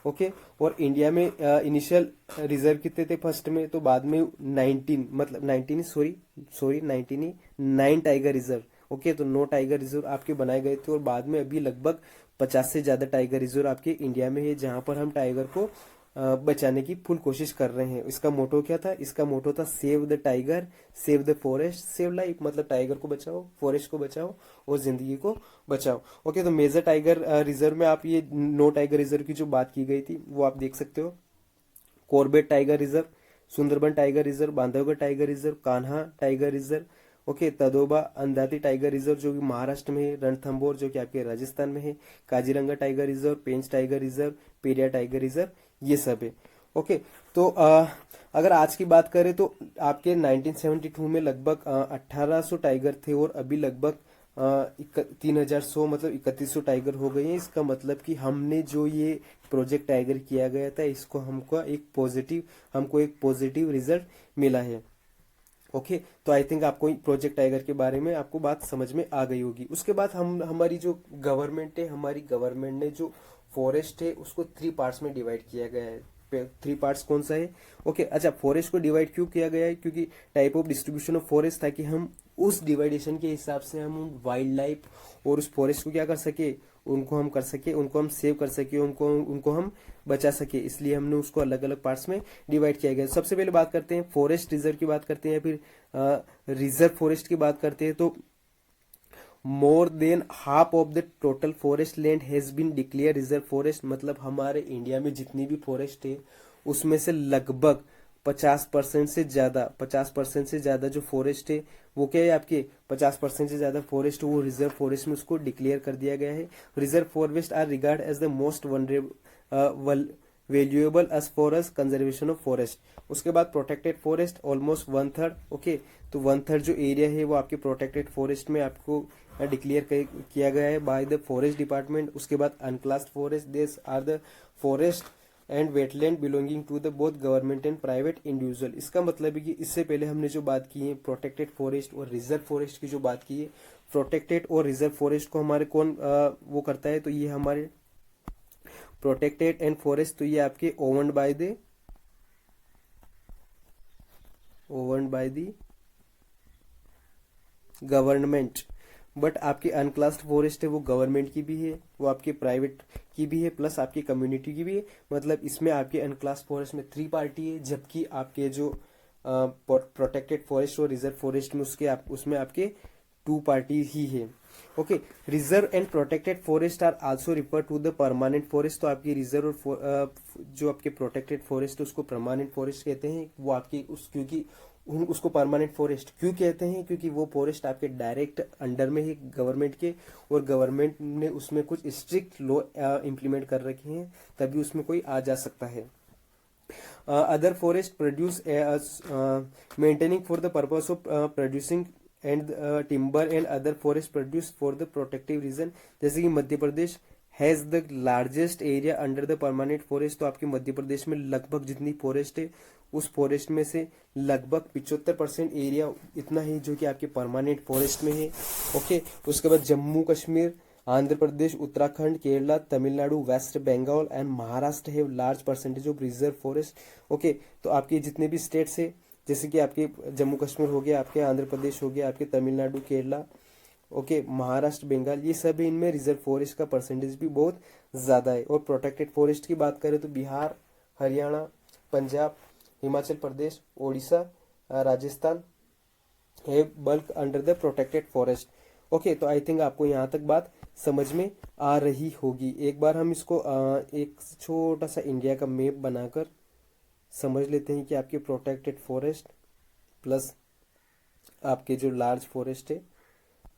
Okay, और इंडिया में इनिशियल रिजर्व कितने थे फर्स्ट में, तो बाद में 19 मतलब 19 सॉरी 9 टाइगर रिजर्व। ओके, तो 9 टाइगर रिजर्व आपके बनाए गए थे, और बाद में अभी लगभग 50 से ज्यादा टाइगर रिजर्व आपके इंडिया में है, जहां पर हम टाइगर को बचाने की फुल कोशिश कर रहे हैं। इसका मोटो क्या था, इसका मोटो था save the tiger, save the forest, save life, मतलब टाइगर को बचाओ, फॉरेस्ट को बचाओ, और जिंदगी को बचाओ। ओके, तो मेजर टाइगर रिजर्व में आप ये 9 टाइगर रिजर्व की जो बात की गई थी वो आप देख सकते हो। Corbett tiger reserve, Sundarban tiger reserve, Bandhavgarh tiger reserve, Kanha tiger reserve. Okay, Tadoba Andhari tiger reserve जो कि महाराष्ट्र में है, रणथंभौर जो कि आपके राजस्थान में है, Kaziranga tiger reserve, Pench tiger reserve, Periyar tiger reserve, ये सब है। ओके, तो अगर आज की बात करें तो आपके 1972 में लगभग 1800 टाइगर थे, और अभी लगभग 3100 मतलब 3100 टाइगर हो गए हैं। इसका मतलब कि हमने जो ये प्रोजेक्ट टाइगर किया गया था, इसको हमको एक पॉजिटिव रिजल्ट मिला है। ओके, तो आई थिंक आपको प्रोजेक्ट टाइगर के बारे में आपको बात समझ में आ गई होगी। उसके बाद हमारी जो गवर्नमेंट है, हमारी गवर्नमेंट ने जो फॉरेस्ट है उसको 3 पार्ट्स में डिवाइड किया गया है। 3 पार्ट्स कौन सा है, ओके, अच्छा, फॉरेस्ट को डिवाइड क्यों किया गया है, क्योंकि type of distribution of forest, ताकि हम उस डिवाइडेशन के हिसाब से हम वाइल्ड लाइफ और उस फॉरेस्ट को क्या कर सके, उनको हम सेव कर सके, उनको हम बचा सके। इसलिए हमने उसको अलग अलग पार्ट्स में डिवाइड किया गया। सबसे पहले बात करते हैं फॉरेस्ट रिजर्व की बात करते हैं, या फिर रिजर्व फॉरेस्ट की बात करते हैं। तो more than half of the total forest land has been declare reserve forest, मतलब हमारे इंडिया में जितनी भी फॉरेस्ट है उसमें से लगभग 50% से ज्यादा जो फॉरेस्ट है वो क्या है, आपके 50% से ज्यादा फॉरेस्ट वो रिजर्व फॉरेस्ट में उसको डिक्लेयर कर दिया गया है। Reserve forest are regard as the most valuable as for as conservation of forest. उसके बाद प्रोटेक्टेड फॉरेस्ट ऑलमोस्ट 1/3। ओके, तो 1/3 जो एरिया है वो आपके प्रोटेक्टेड फॉरेस्ट में आपको डिक्लेयर किया गया है बाय द फॉरेस्ट डिपार्टमेंट। उसके बाद unclassed forest, this are the forest and wetland belonging to the both government and private individual. इसका मतलब है कि इससे पहले हमने जो बात की है प्रोटेक्टेड फॉरेस्ट और रिजर्व फॉरेस्ट की जो बात की है, प्रोटेक्टेड और रिजर्व फॉरेस्ट को हमारे कौन वो करता है, तो ये हमारे प्रोटेक्टेड एंड फॉरेस्ट, तो ये आपके owned by the government. But आपकी अनक्लास्ड फॉरेस्ट है वो गवर्नमेंट की भी है, वो आपके प्राइवेट की भी है, प्लस आपकी कम्युनिटी की भी है। मतलब इसमें आपके अनक्लास्ड फॉरेस्ट में 3 पार्टी है, जबकि आपके जो प्रोटेक्टेड फॉरेस्ट और रिजर्व फॉरेस्ट में उसमें आपके 2 पार्टी ही है। Okay, reserve and protected forest are also refer to the permanent forest. तो आपकी रिजर्व और जो आपके प्रोटेक्टेड फॉरेस्ट उसको परमानेंट फॉरेस्ट कहते हैं। वो आपकी क्योंकि उसको परमानेंट फॉरेस्ट क्यों कहते हैं, क्योंकि वो फॉरेस्ट आपके डायरेक्ट अंडर में है गवर्नमेंट के, और गवर्नमेंट ने उसमें कुछ स्ट्रिक्ट लॉ इम्प्लीमेंट कर रखे हैं, तभी उसमें कोई आ जा सकता है। Other forest produce maintaining for the purpose of producing and timber and other forest produce for the protective reason, जैसे कि Madhya Pradesh has the largest area under the permanent forest. तो आपके मध्य प्रदेश में लगभग जितनी फॉरेस्ट है उस फॉरेस्ट में से लगभग 75% एरिया इतना है जो कि आपके परमानेंट फॉरेस्ट में है। ओके, उसके बाद Jammu Kashmir, Andhra Pradesh, Uttarakhand, Kerala, Tamil Nadu, West Bengal and Maharashtra have large percentage of reserve forest. Okay, तो आपके जितने भी स्टेट्स है जैसे कि आपके जम्मू कश्मीर हो गया, आपके आंध्र प्रदेश हो गया, आपके तमिलनाडु, केरला, ओके, महाराष्ट्र, बंगाल, ये सब इनमें रिजर्व फॉरेस्ट का परसेंटेज भी बहुत ज्यादा है। और प्रोटेक्टेड फॉरेस्ट की बात करें तो बिहार, हरियाणा, पंजाब, हिमाचल प्रदेश, ओडिशा, राजस्थान है bulk under the protected forest. Okay, तो आई थिंक आपको यहाँ तक बात समझ में आ रही होगी। एक बार हम इसको एक छोटा सा इंडिया का मैप बनाकर समझ लेते हैं कि आपके प्रोटेक्टेड फॉरेस्ट प्लस आपके जो लार्ज फॉरेस्ट है,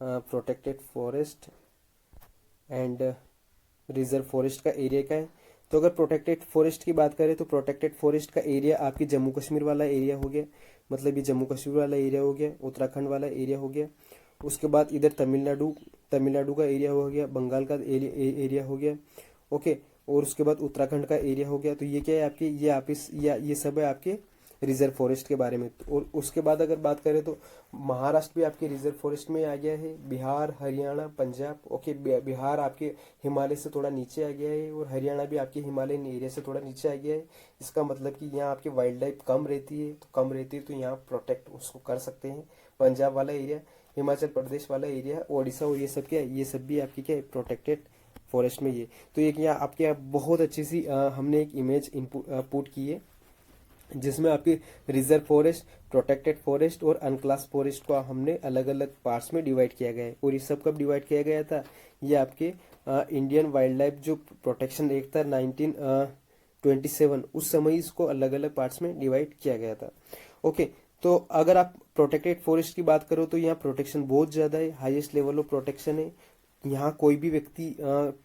protected forest and reserve forest का एरिया क्या है। तो अगर प्रोटेक्टेड फॉरेस्ट की बात करें तो प्रोटेक्टेड फॉरेस्ट का एरिया आपकी जम्मू कश्मीर वाला एरिया हो गया, मतलब ये जम्मू कश्मीर वाला एरिया हो गया, उत्तराखंड वाला एरिया हो गया, उसके बाद इधर तमिलनाडु का एरिया हो गया, बंगाल का एरिया हो गया। ओके, और उसके बाद उत्तराखंड का एरिया हो गया। तो ये क्या है आपके, ये सब है आपके रिजर्व फॉरेस्ट के बारे में। और उसके बाद अगर बात करें तो महाराष्ट्र भी आपके रिजर्व फॉरेस्ट में आ गया है, बिहार, हरियाणा, पंजाब। ओके, बिहार आपके हिमालय से थोड़ा नीचे आ गया है और हरियाणा भी आपके हिमालयन एरिया से थोड़ा नीचे आ गया है। इसका मतलब कि यहाँ आपकी वाइल्ड लाइफ कम रहती है, तो यहाँ प्रोटेक्ट उसको कर सकते हैं। पंजाब वाला एरिया, हिमाचल प्रदेश वाला एरिया, ओडिशा और ये सब क्या है, ये सब भी आपकी क्या है प्रोटेक्टेड फॉरेस्ट में ये। तो एक यहाँ आपके यहाँ बहुत अच्छी सी हमने एक इमेज पुट की है जिसमें आपके रिजर्व फॉरेस्ट, प्रोटेक्टेड फॉरेस्ट और अनक्लास फॉरेस्ट को हमने अलग अलग पार्ट्स में डिवाइड किया गया है। और ये सब कब डिवाइड किया गया था, ये आपके इंडियन वाइल्ड लाइफ जो प्रोटेक्शन एक्ट था 1927 उस समय इसको अलग अलग पार्ट्स में डिवाइड किया गया था। ओके, तो अगर आप प्रोटेक्टेड फॉरेस्ट की बात करो तो यहाँ प्रोटेक्शन बहुत ज्यादा है, हाईएस्ट लेवल ऑफ प्रोटेक्शन है। यहाँ कोई भी व्यक्ति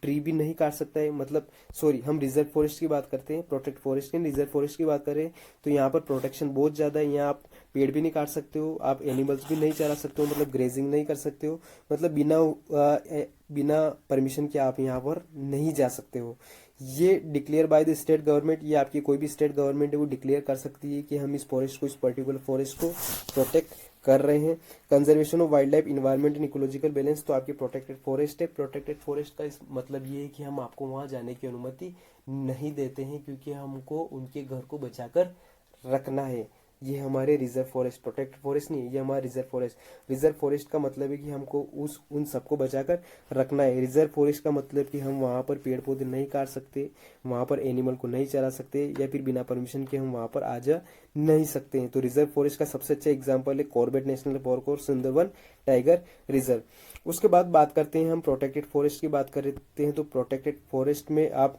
ट्री भी नहीं काट सकता है, मतलब सॉरी, हम रिजर्व फॉरेस्ट की बात करते हैं, प्रोटेक्ट फॉरेस्ट की, रिजर्व फॉरेस्ट की बात करें तो यहाँ पर प्रोटेक्शन बहुत ज्यादा है। यहाँ आप पेड़ भी नहीं काट सकते हो, आप एनिमल्स भी नहीं चरा सकते हो, मतलब ग्रेजिंग नहीं कर सकते हो, मतलब बिना परमिशन के आप यहाँ पर नहीं जा सकते हो। ये declare by the state government, ये आपकी कोई भी स्टेट गवर्नमेंट है वो डिक्लेयर कर सकती है कि हम इस फॉरेस्ट को, इस पर्टिकुलर फॉरेस्ट को प्रोटेक्ट कर रहे हैं। Conservation of wild life, environment and ecological balance, तो आपके प्रोटेक्टेड फॉरेस्ट है। प्रोटेक्टेड फॉरेस्ट का इस मतलब ये है कि हम आपको वहां जाने की अनुमति नहीं देते हैं क्योंकि हमको उनके घर को बचाकर रखना है। ये हमारे रिजर्व फॉरेस्ट, प्रोटेक्टेड फॉरेस्ट नहीं, ये हमारा रिजर्व फॉरेस्ट। रिजर्व फॉरेस्ट का मतलब है कि हमको उन सबको बचाकर रखना है। रिजर्व फॉरेस्ट का मतलब कि हम वहां पर पेड़ पौधे नहीं काट सकते, वहां पर एनिमल को नहीं चरा सकते, या फिर बिना परमिशन के हम वहां पर आ जा नहीं सकते हैं। तो रिजर्व फॉरेस्ट का सबसे अच्छा एग्जाम्पल है कॉर्बेट नेशनल पार्क और सुंदरवन टाइगर रिजर्व। उसके बाद बात करते हैं हम प्रोटेक्टेड फॉरेस्ट की बात करते हैं तो प्रोटेक्टेड फॉरेस्ट में आप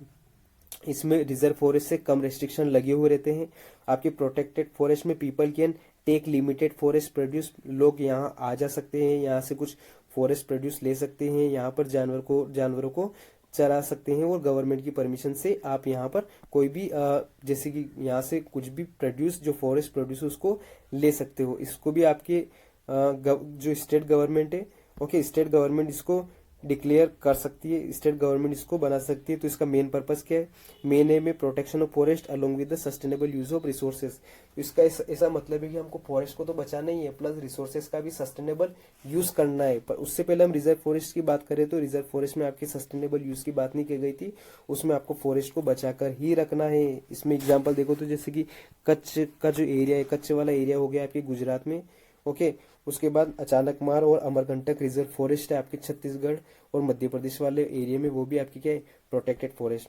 इसमें रिजर्व फॉरेस्ट से कम रेस्ट्रिक्शन लगे हुए रहते हैं। आपके प्रोटेक्टेड फॉरेस्ट में people can take limited forest produce, लोग यहाँ आ जा सकते हैं, यहाँ से कुछ फॉरेस्ट प्रोड्यूस ले सकते हैं, यहाँ पर जानवरों को चरा सकते हैं और गवर्नमेंट की परमिशन से आप यहाँ पर कोई भी जैसे कि यहाँ से कुछ भी प्रोड्यूस, जो फॉरेस्ट प्रोड्यूस उसको ले सकते हो। इसको भी आपके जो स्टेट गवर्नमेंट है, ओके, स्टेट गवर्नमेंट इसको डिक्लेयर कर सकती है, स्टेट गवर्नमेंट इसको बना सकती है। तो इसका मेन पर्पस क्या है, मेन एम है protection of forest along with the sustainable use of resources. इसका ऐसा मतलब है कि हमको फॉरेस्ट को तो बचाना ही है, प्लस रिसोर्सेज का भी सस्टेनेबल यूज करना है। पर उससे पहले हम रिजर्व फॉरेस्ट की बात करें तो रिजर्व फॉरेस्ट में आपकी सस्टेनेबल यूज की बात नहीं की गई थी, उसमें आपको फॉरेस्ट को बचाकर ही रखना है। इसमें एग्जाम्पल देखो तो जैसे कि कच्छ का जो एरिया है, कच्छ वाला एरिया हो गया आपके गुजरात में, ओके। उसके बाद अचानकमार और अमरकंटक रिजर्व फॉरेस्ट है आपके छत्तीसगढ़ और मध्य प्रदेश वाले एरिया में, वो भी आपकी क्या है प्रोटेक्टेड फॉरेस्ट।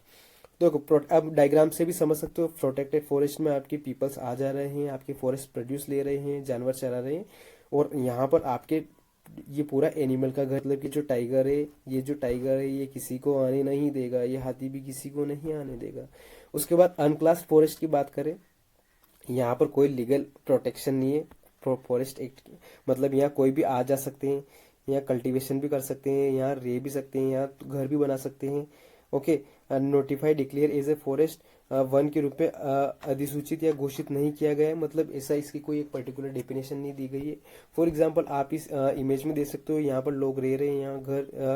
तो अब डायग्राम से भी समझ सकते हो, प्रोटेक्टेड फॉरेस्ट में आपके पीपल्स आ जा रहे हैं, आपके फॉरेस्ट प्रोड्यूस ले रहे हैं, जानवर चरा रहे हैं, और यहाँ पर आपके ये पूरा एनिमल का घर, मतलब कि जो टाइगर है, ये किसी को आने नहीं देगा, ये हाथी भी किसी को नहीं आने देगा। उसके बाद अनक्लास फॉरेस्ट की बात करें, यहाँ पर कोई लीगल प्रोटेक्शन नहीं है फॉरेस्ट एक्ट की, मतलब यहाँ कोई भी आ जा सकते हैं, यहाँ कल्टीवेशन भी कर सकते हैं, यहाँ रह भी सकते हैं, यहाँ घर भी बना सकते हैं, okay. Notify declare as a forest, वन के रूप में अधिसूचित या घोषित नहीं किया गया है, मतलब ऐसा इसकी कोई एक पर्टिकुलर डेफिनेशन नहीं दी गई है। फॉर एग्जांपल आप इस इमेज में देख सकते हो, यहाँ पर लोग रह रहे हैं, यहाँ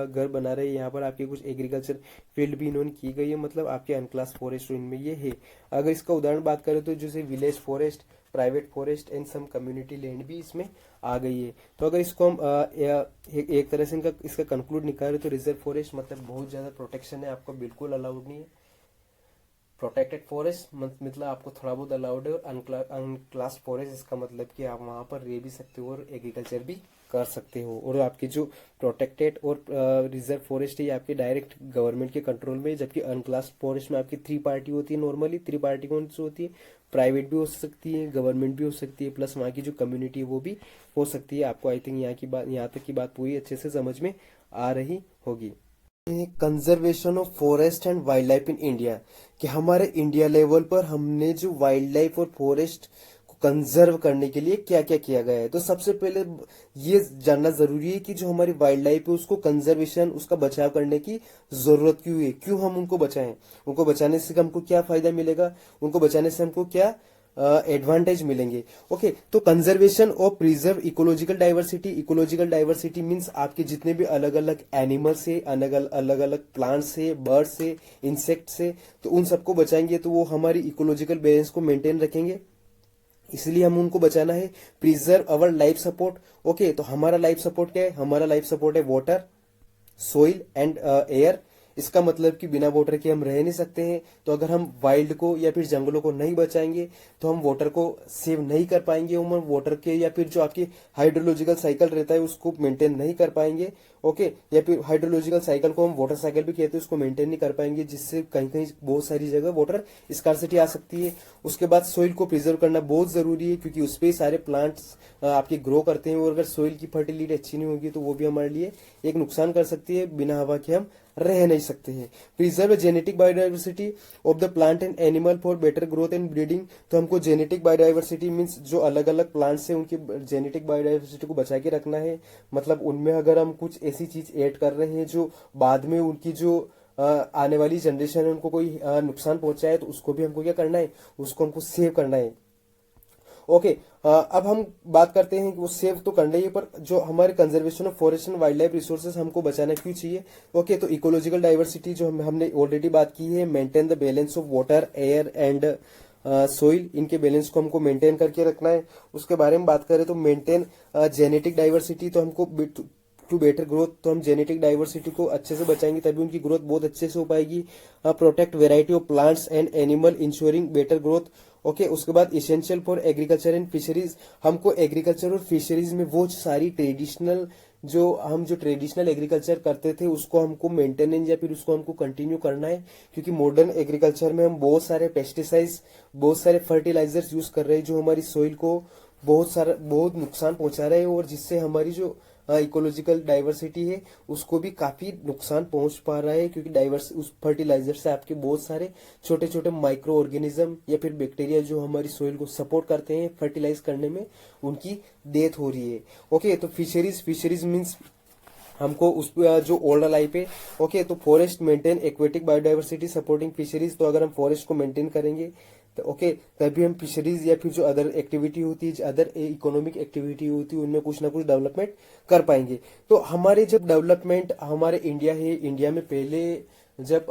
घर बना रहे हैं, यहाँ पर आपके कुछ एग्रीकल्चर फील्ड भी इन्होंने की गई है, मतलब आपके अनक्लास फॉरेस्ट इनमें ये है। अगर इसका उदाहरण बात करें तो जैसे village forest, private forest and some community land भी इसमें आ गई है। तो अगर इसको हम एक तरह से इसका कंक्लूड निकालें तो रिजर्व फॉरेस्ट मतलब बहुत ज्यादा प्रोटेक्शन है, आपको बिल्कुल अलाउड नहीं है। प्रोटेक्टेड फॉरेस्ट मतलब आपको थोड़ा बहुत अलाउड है, और अनक्लास फॉरेस्ट इसका मतलब कि आप वहां पर रह भी सकते हो और एग्रीकल्चर भी कर सकते हो। और आपकी जो प्रोटेक्टेड और रिजर्व फॉरेस्ट है ये आपके डायरेक्ट गवर्नमेंट के कंट्रोल में है, जबकि अनक्लास फॉरेस्ट में आपकी 3 पार्टी होती है। नॉर्मली 3 पार्टी कौन सी होती है? प्राइवेट भी हो सकती है, गवर्नमेंट भी हो सकती है, प्लस वहाँ की जो कम्युनिटी है वो भी हो सकती है। आपको आई थिंक यहाँ तक की बात पूरी अच्छे से समझ में आ रही होगी। Conservation of forest and wild life in India, कि हमारे इंडिया लेवल पर हमने जो वाइल्ड लाइफ और फॉरेस्ट को कंजर्व करने के लिए क्या क्या किया गया है। तो सबसे पहले ये जानना जरूरी है कि जो हमारी वाइल्ड लाइफ है उसको कंजर्वेशन, उसका बचाव करने की जरूरत क्यों है, क्यों हम उनको बचाएं, उनको बचाने से हमको क्या फायदा मिलेगा, उनको बचाने से हमको क्या एडवांटेज मिलेंगे। ओके, तो कंजर्वेशन और preserve ecological diversity. Ecological diversity means आपके जितने भी अलग अलग एनिमल्स है, अलग अलग प्लांट्स है, बर्ड्स है, इंसेक्ट्स है, तो उन सबको बचाएंगे तो वो हमारी इकोलॉजिकल बैलेंस को मेंटेन रखेंगे, इसलिए हम उनको बचाना है। Preserve our life support. Okay, तो हमारा लाइफ सपोर्ट क्या है? हमारा लाइफ सपोर्ट है वाटर, सोइल एंड एयर। इसका मतलब कि बिना वाटर के हम रह नहीं सकते हैं। तो अगर हम वाइल्ड को या फिर जंगलों को नहीं बचाएंगे तो हम वाटर को सेव नहीं कर पाएंगे, हम वाटर के या फिर जो आपकी हाइड्रोलॉजिकल साइकिल रहता है उसको मेंटेन नहीं कर पाएंगे। ओके, या फिर हाइड्रोलॉजिकल साइकिल को हम वाटर साइकिल भी कहते हैं, उसको मेंटेन नहीं कर पाएंगे, जिससे कहीं कहीं बहुत सारी जगह वाटर स्कार्सिटी आ सकती है। उसके बाद सोइल को प्रिजर्व करना बहुत जरूरी है, क्योंकि उस पर सारे प्लांट्स आपके ग्रो करते हैं, और अगर सोइल की फर्टिलिटी अच्छी नहीं होगी तो वो भी हमारे लिए एक नुकसान कर सकती है, बिना हवा के हम रह नहीं सकते हैं। Preserve genetic biodiversity of the plant and animal for better growth and breeding. तो हमको जेनेटिक बायोडाइवर्सिटी मींस जो अलग अलग प्लांट्स हैं उनकी जेनेटिक बायोडाइवर्सिटी को बचा के रखना है। मतलब उनमें अगर हम कुछ ऐसी चीज ऐड कर रहे हैं जो बाद में उनकी जो आने वाली जनरेशन है उनको कोई नुकसान पहुंचाए, तो उसको भी हमको क्या करना है? उसको हमको सेव करना है। ओके, अब हम बात करते हैं कि वो सेव तो करना ही है, पर जो हमारे conservation of forest and wild life resources हमको बचाना क्यों चाहिए? ओके, तो इकोलॉजिकल डाइवर्सिटी जो हमने ऑलरेडी बात की है, maintain the balance of water, air and soil, इनके बैलेंस को हमको मेंटेन करके रखना है। उसके बारे में बात करें तो मेंटेन जेनेटिक डाइवर्सिटी, तो हमको टू बेटर ग्रोथ, तो हम जेनेटिक डाइवर्सिटी को अच्छे से बचाएंगे तभी उनकी ग्रोथ बहुत अच्छे से हो पाएगी। Protect variety of plants and animal ensuring better growth. Okay, उसके बाद essential for agriculture and fisheries, हमको एग्रीकल्चर और फिशरीज में वो सारी ट्रेडिशनल जो ट्रेडिशनल एग्रीकल्चर करते थे उसको हमको मेंटेनेंस या फिर उसको हमको कंटिन्यू करना है, क्योंकि मॉडर्न एग्रीकल्चर में हम बहुत सारे पेस्टिसाइड्स, बहुत सारे फर्टिलाइजर्स यूज कर रहे हैं जो हमारी सोइल को बहुत नुकसान पहुंचा रहे हैं, और जिससे हमारी जो इकोलॉजिकल डाइवर्सिटी है उसको भी काफी नुकसान पहुंच पा रहा है, क्योंकि उस फर्टिलाइजर से आपके बहुत सारे छोटे छोटे माइक्रो ऑर्गेनिज्म या फिर बैक्टीरिया जो हमारी सोइल को सपोर्ट करते हैं फर्टिलाइज करने में, उनकी डेथ हो रही है। ओके, तो फिशरीज मीन्स हमको उस जो ओल्ड लाइफ है। ओके, तो forest maintain aquatic biodiversity supporting fisheries, तो अगर हम फॉरेस्ट को मेंटेन करेंगे तो ओके तभी हम फिशरीज या फिर जो अदर एक्टिविटी होती है, अदर इकोनॉमिक एक्टिविटी होती है, उनमें कुछ ना कुछ डेवलपमेंट कर पाएंगे। तो हमारे जब डेवलपमेंट हमारे इंडिया है, इंडिया में पहले जब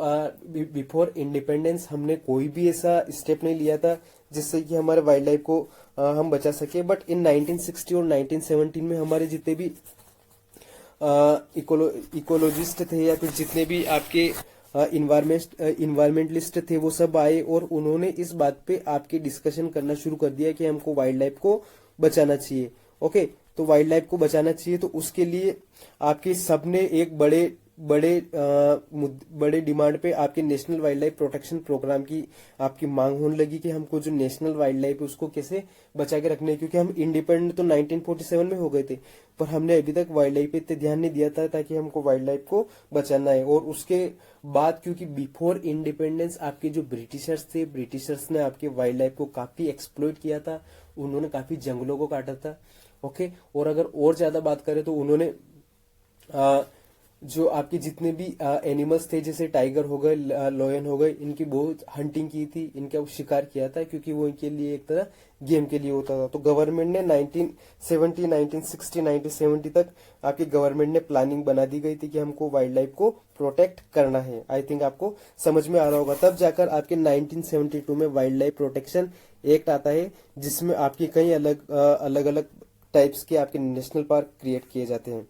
बिफोर इंडिपेंडेंस हमने कोई भी ऐसा स्टेप नहीं लिया था जिससे कि हमारे वाइल्ड लाइफ को हम बचा सके। बट इन 1960 और 1917 में हमारे जितने भी इकोलॉजिस्ट थे या फिर जितने भी आपके इन्वायरमेंटलिस्ट थे वो सब आए, और उन्होंने इस बात पे आपके डिस्कशन करना शुरू कर दिया कि हमको वाइल्ड लाइफ को बचाना चाहिए। ओके, तो वाइल्ड लाइफ को बचाना चाहिए, तो उसके लिए आपके सबने एक बड़े डिमांड पे आपके national wild life protection program की आपकी मांग होने लगी कि हमको जो नेशनल वाइल्ड लाइफ है उसको कैसे बचा के रखना है, क्योंकि हम इंडिपेंडेंट तो 1947 में हो गए थे, पर हमने अभी तक वाइल्ड लाइफ पे इतने ध्यान नहीं दिया था, ताकि हमको वाइल्ड लाइफ को बचाना है। और उसके बाद क्योंकि बिफोर इंडिपेंडेंस आपके जो ब्रिटिशर्स थे, ब्रिटिशर्स ने आपके वाइल्ड लाइफ को काफी एक्सप्लॉइट किया था, उन्होंने काफी जंगलों को काटा था। ओके, और अगर और ज्यादा बात करें तो उन्होंने जो आपके जितने भी एनिमल्स थे, जैसे टाइगर हो गए, लॉयन हो गए, इनकी बहुत हंटिंग की थी, इनका शिकार किया था, क्योंकि वो इनके लिए एक तरह गेम के लिए होता था। तो गवर्नमेंट ने 1970, 1960, 1970 तक आपकी गवर्नमेंट ने प्लानिंग बना दी गई थी कि हमको वाइल्ड लाइफ को प्रोटेक्ट करना है। आई थिंक आपको समझ में आ रहा होगा। तब जाकर आपके 1972 में वाइल्ड लाइफ प्रोटेक्शन एक्ट आता है, जिसमें आपके कई अलग अलग टाइप्स के आपके नेशनल पार्क क्रिएट किए जाते हैं।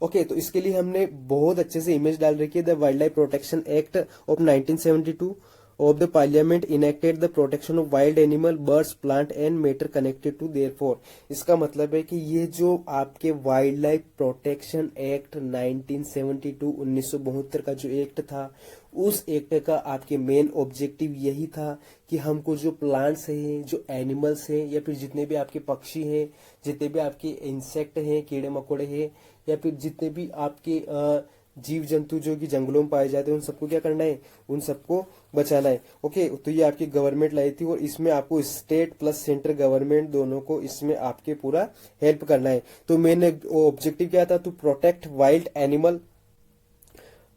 ओके, तो इसके लिए हमने बहुत अच्छे से इमेज डाल रखी है। The wild life protection act of 1972 of the parliament enacted the protection of wild animal, birds, plant and matter connected to therefor. इसका मतलब है कि ये जो आपके वाइल्ड लाइफ प्रोटेक्शन एक्ट 1972 1972 का जो एक्ट था, उस एक्ट का आपके मेन ऑब्जेक्टिव यही था कि हमको जो प्लांट्स हैं, जो एनिमल्स हैं, या फिर जितने भी आपके पक्षी हैं, जितने भी आपके इंसेक्ट हैं, कीड़े मकोड़े हैं, या फिर जितने भी आपके जीव जंतु जो कि जंगलों में पाए जाते हैं, उन सबको क्या करना है, उन सबको बचाना है। ओके, तो ये आपकी गवर्नमेंट लाई थी, और इसमें आपको स्टेट प्लस सेंट्रल गवर्नमेंट दोनों को इसमें आपके पूरा हेल्प करना है। तो मेन ऑब्जेक्टिव क्या था, to protect wild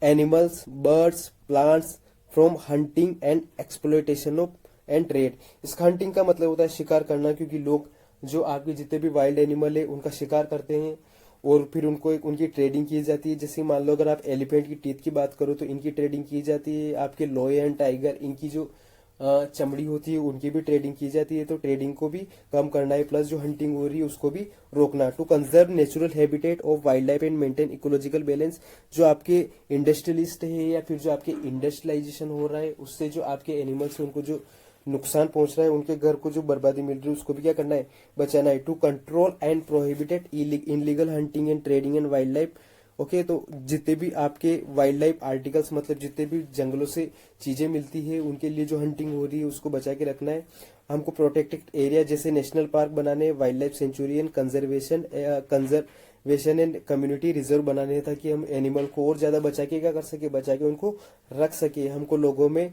animals, birds, plants from hunting and exploitation of and trade. इसका हंटिंग का मतलब होता है शिकार करना, क्योंकि लोग जो आपके जितने भी वाइल्ड एनिमल है उनका शिकार करते हैं, और फिर उनको उनकी ट्रेडिंग की जाती है। जैसे मान लो अगर आप एलिफेंट की टीथ की बात करो तो इनकी ट्रेडिंग की जाती है। आपके लॉयन, टाइगर, इनकी जो चमड़ी होती है उनकी भी ट्रेडिंग की जाती है। तो ट्रेडिंग को भी कम करना है, प्लस जो हंटिंग हो रही है उसको भी रोकना। To conserve natural habitat of wild life and maintain ecological balance. जो आपके इंडस्ट्रियलिस्ट है या फिर जो आपके इंडस्ट्रियलाइजेशन हो रहा है, उससे जो आपके एनिमल्स है उनको जो नुकसान पहुंच रहा है, उनके घर को जो बर्बादी मिल रही है, उसको भी क्या करना है, बचाना है। To control and prohibited illegal hunting and trading in wild life. Okay, तो जितने भी आपके वाइल्ड लाइफ आर्टिकल्स, मतलब जितने भी जंगलों से चीजें मिलती है, उनके लिए जो हंटिंग हो रही है उसको बचा के रखना है। हमको प्रोटेक्टेड एरिया जैसे नेशनल पार्क बनाने, wild life sanctuary and conservation and community reserve बनाने, ताकि हम एनिमल को और ज्यादा बचा के क्या कर सके, बचा के उनको रख सके। हमको लोगों में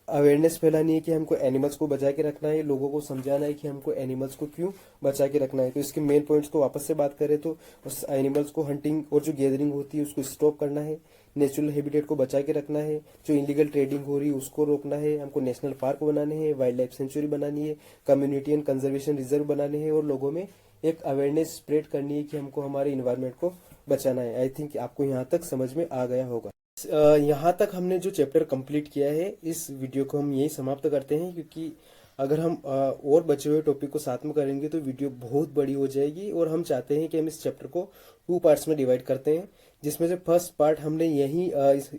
अवेयरनेस फैलानी है कि हमको एनिमल्स को बचा के रखना है, लोगों को समझाना है कि हमको एनिमल्स को क्यों बचा के रखना है। तो इसके मेन पॉइंट्स को वापस से बात करें तो उस एनिमल्स को हंटिंग और जो गैदरिंग होती है उसको स्टॉप करना है, नेचुरल हैबिटेट को बचा के रखना है, जो इलीगल ट्रेडिंग हो रही है उसको रोकना है, हमको नेशनल पार्क बनाने हैं, वाइल्ड लाइफ सेंचुरी बनानी है, कम्युनिटी एंड कंजर्वेशन रिजर्व बनाने हैं, और लोगों में एक अवेयरनेस स्प्रेड करनी है कि हमको हमारे इन्वायरमेंट को बचाना है। आई थिंक आपको यहाँ तक समझ में आ गया होगा। यहाँ तक हमने जो चैप्टर कंप्लीट किया है, इस वीडियो को हम यही समाप्त करते हैं, क्योंकि अगर हम और बचे हुए टॉपिक को साथ में करेंगे तो वीडियो बहुत बड़ी हो जाएगी, और हम चाहते हैं कि हम इस चैप्टर को 2 पार्ट्स में डिवाइड करते हैं, जिसमें से फर्स्ट पार्ट हमने यही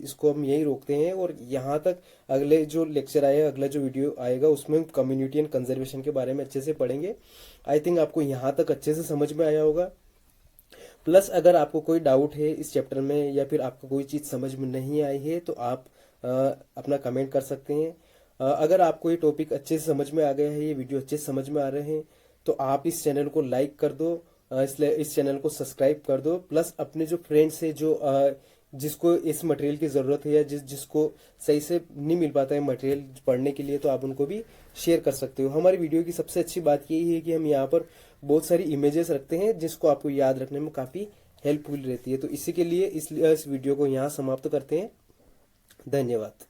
इसको हम यही रोकते हैं, और यहाँ तक अगले जो लेक्चर आएगा, अगला जो वीडियो आएगा, उसमें हम कम्युनिटी एंड कंजर्वेशन के बारे में अच्छे से पढ़ेंगे। आई थिंक आपको यहाँ तक अच्छे से समझ में आया होगा। प्लस अगर आपको कोई डाउट है इस चैप्टर में, या फिर आपको कोई चीज समझ में नहीं आई है, तो आप अपना कमेंट कर सकते हैं। अगर आपको ये टॉपिक अच्छे से समझ में आ गया है, ये वीडियो अच्छे से समझ में आ रहे हैं, तो आप इस चैनल को लाइक कर दो, इस चैनल को सब्सक्राइब कर दो। प्लस अपने जो फ्रेंड्स है, जो जिसको इस मटेरियल की जरूरत है, या जिसको सही से नहीं मिल पाता है मटेरियल पढ़ने के लिए, तो आप उनको भी शेयर कर सकते हो। हमारी वीडियो की सबसे अच्छी बात यही है कि हम यहाँ पर बहुत सारी इमेजेस रखते हैं, जिसको आपको याद रखने में काफी हेल्पफुल रहती है। तो इसी के लिए इस वीडियो को यहाँ समाप्त करते हैं। धन्यवाद।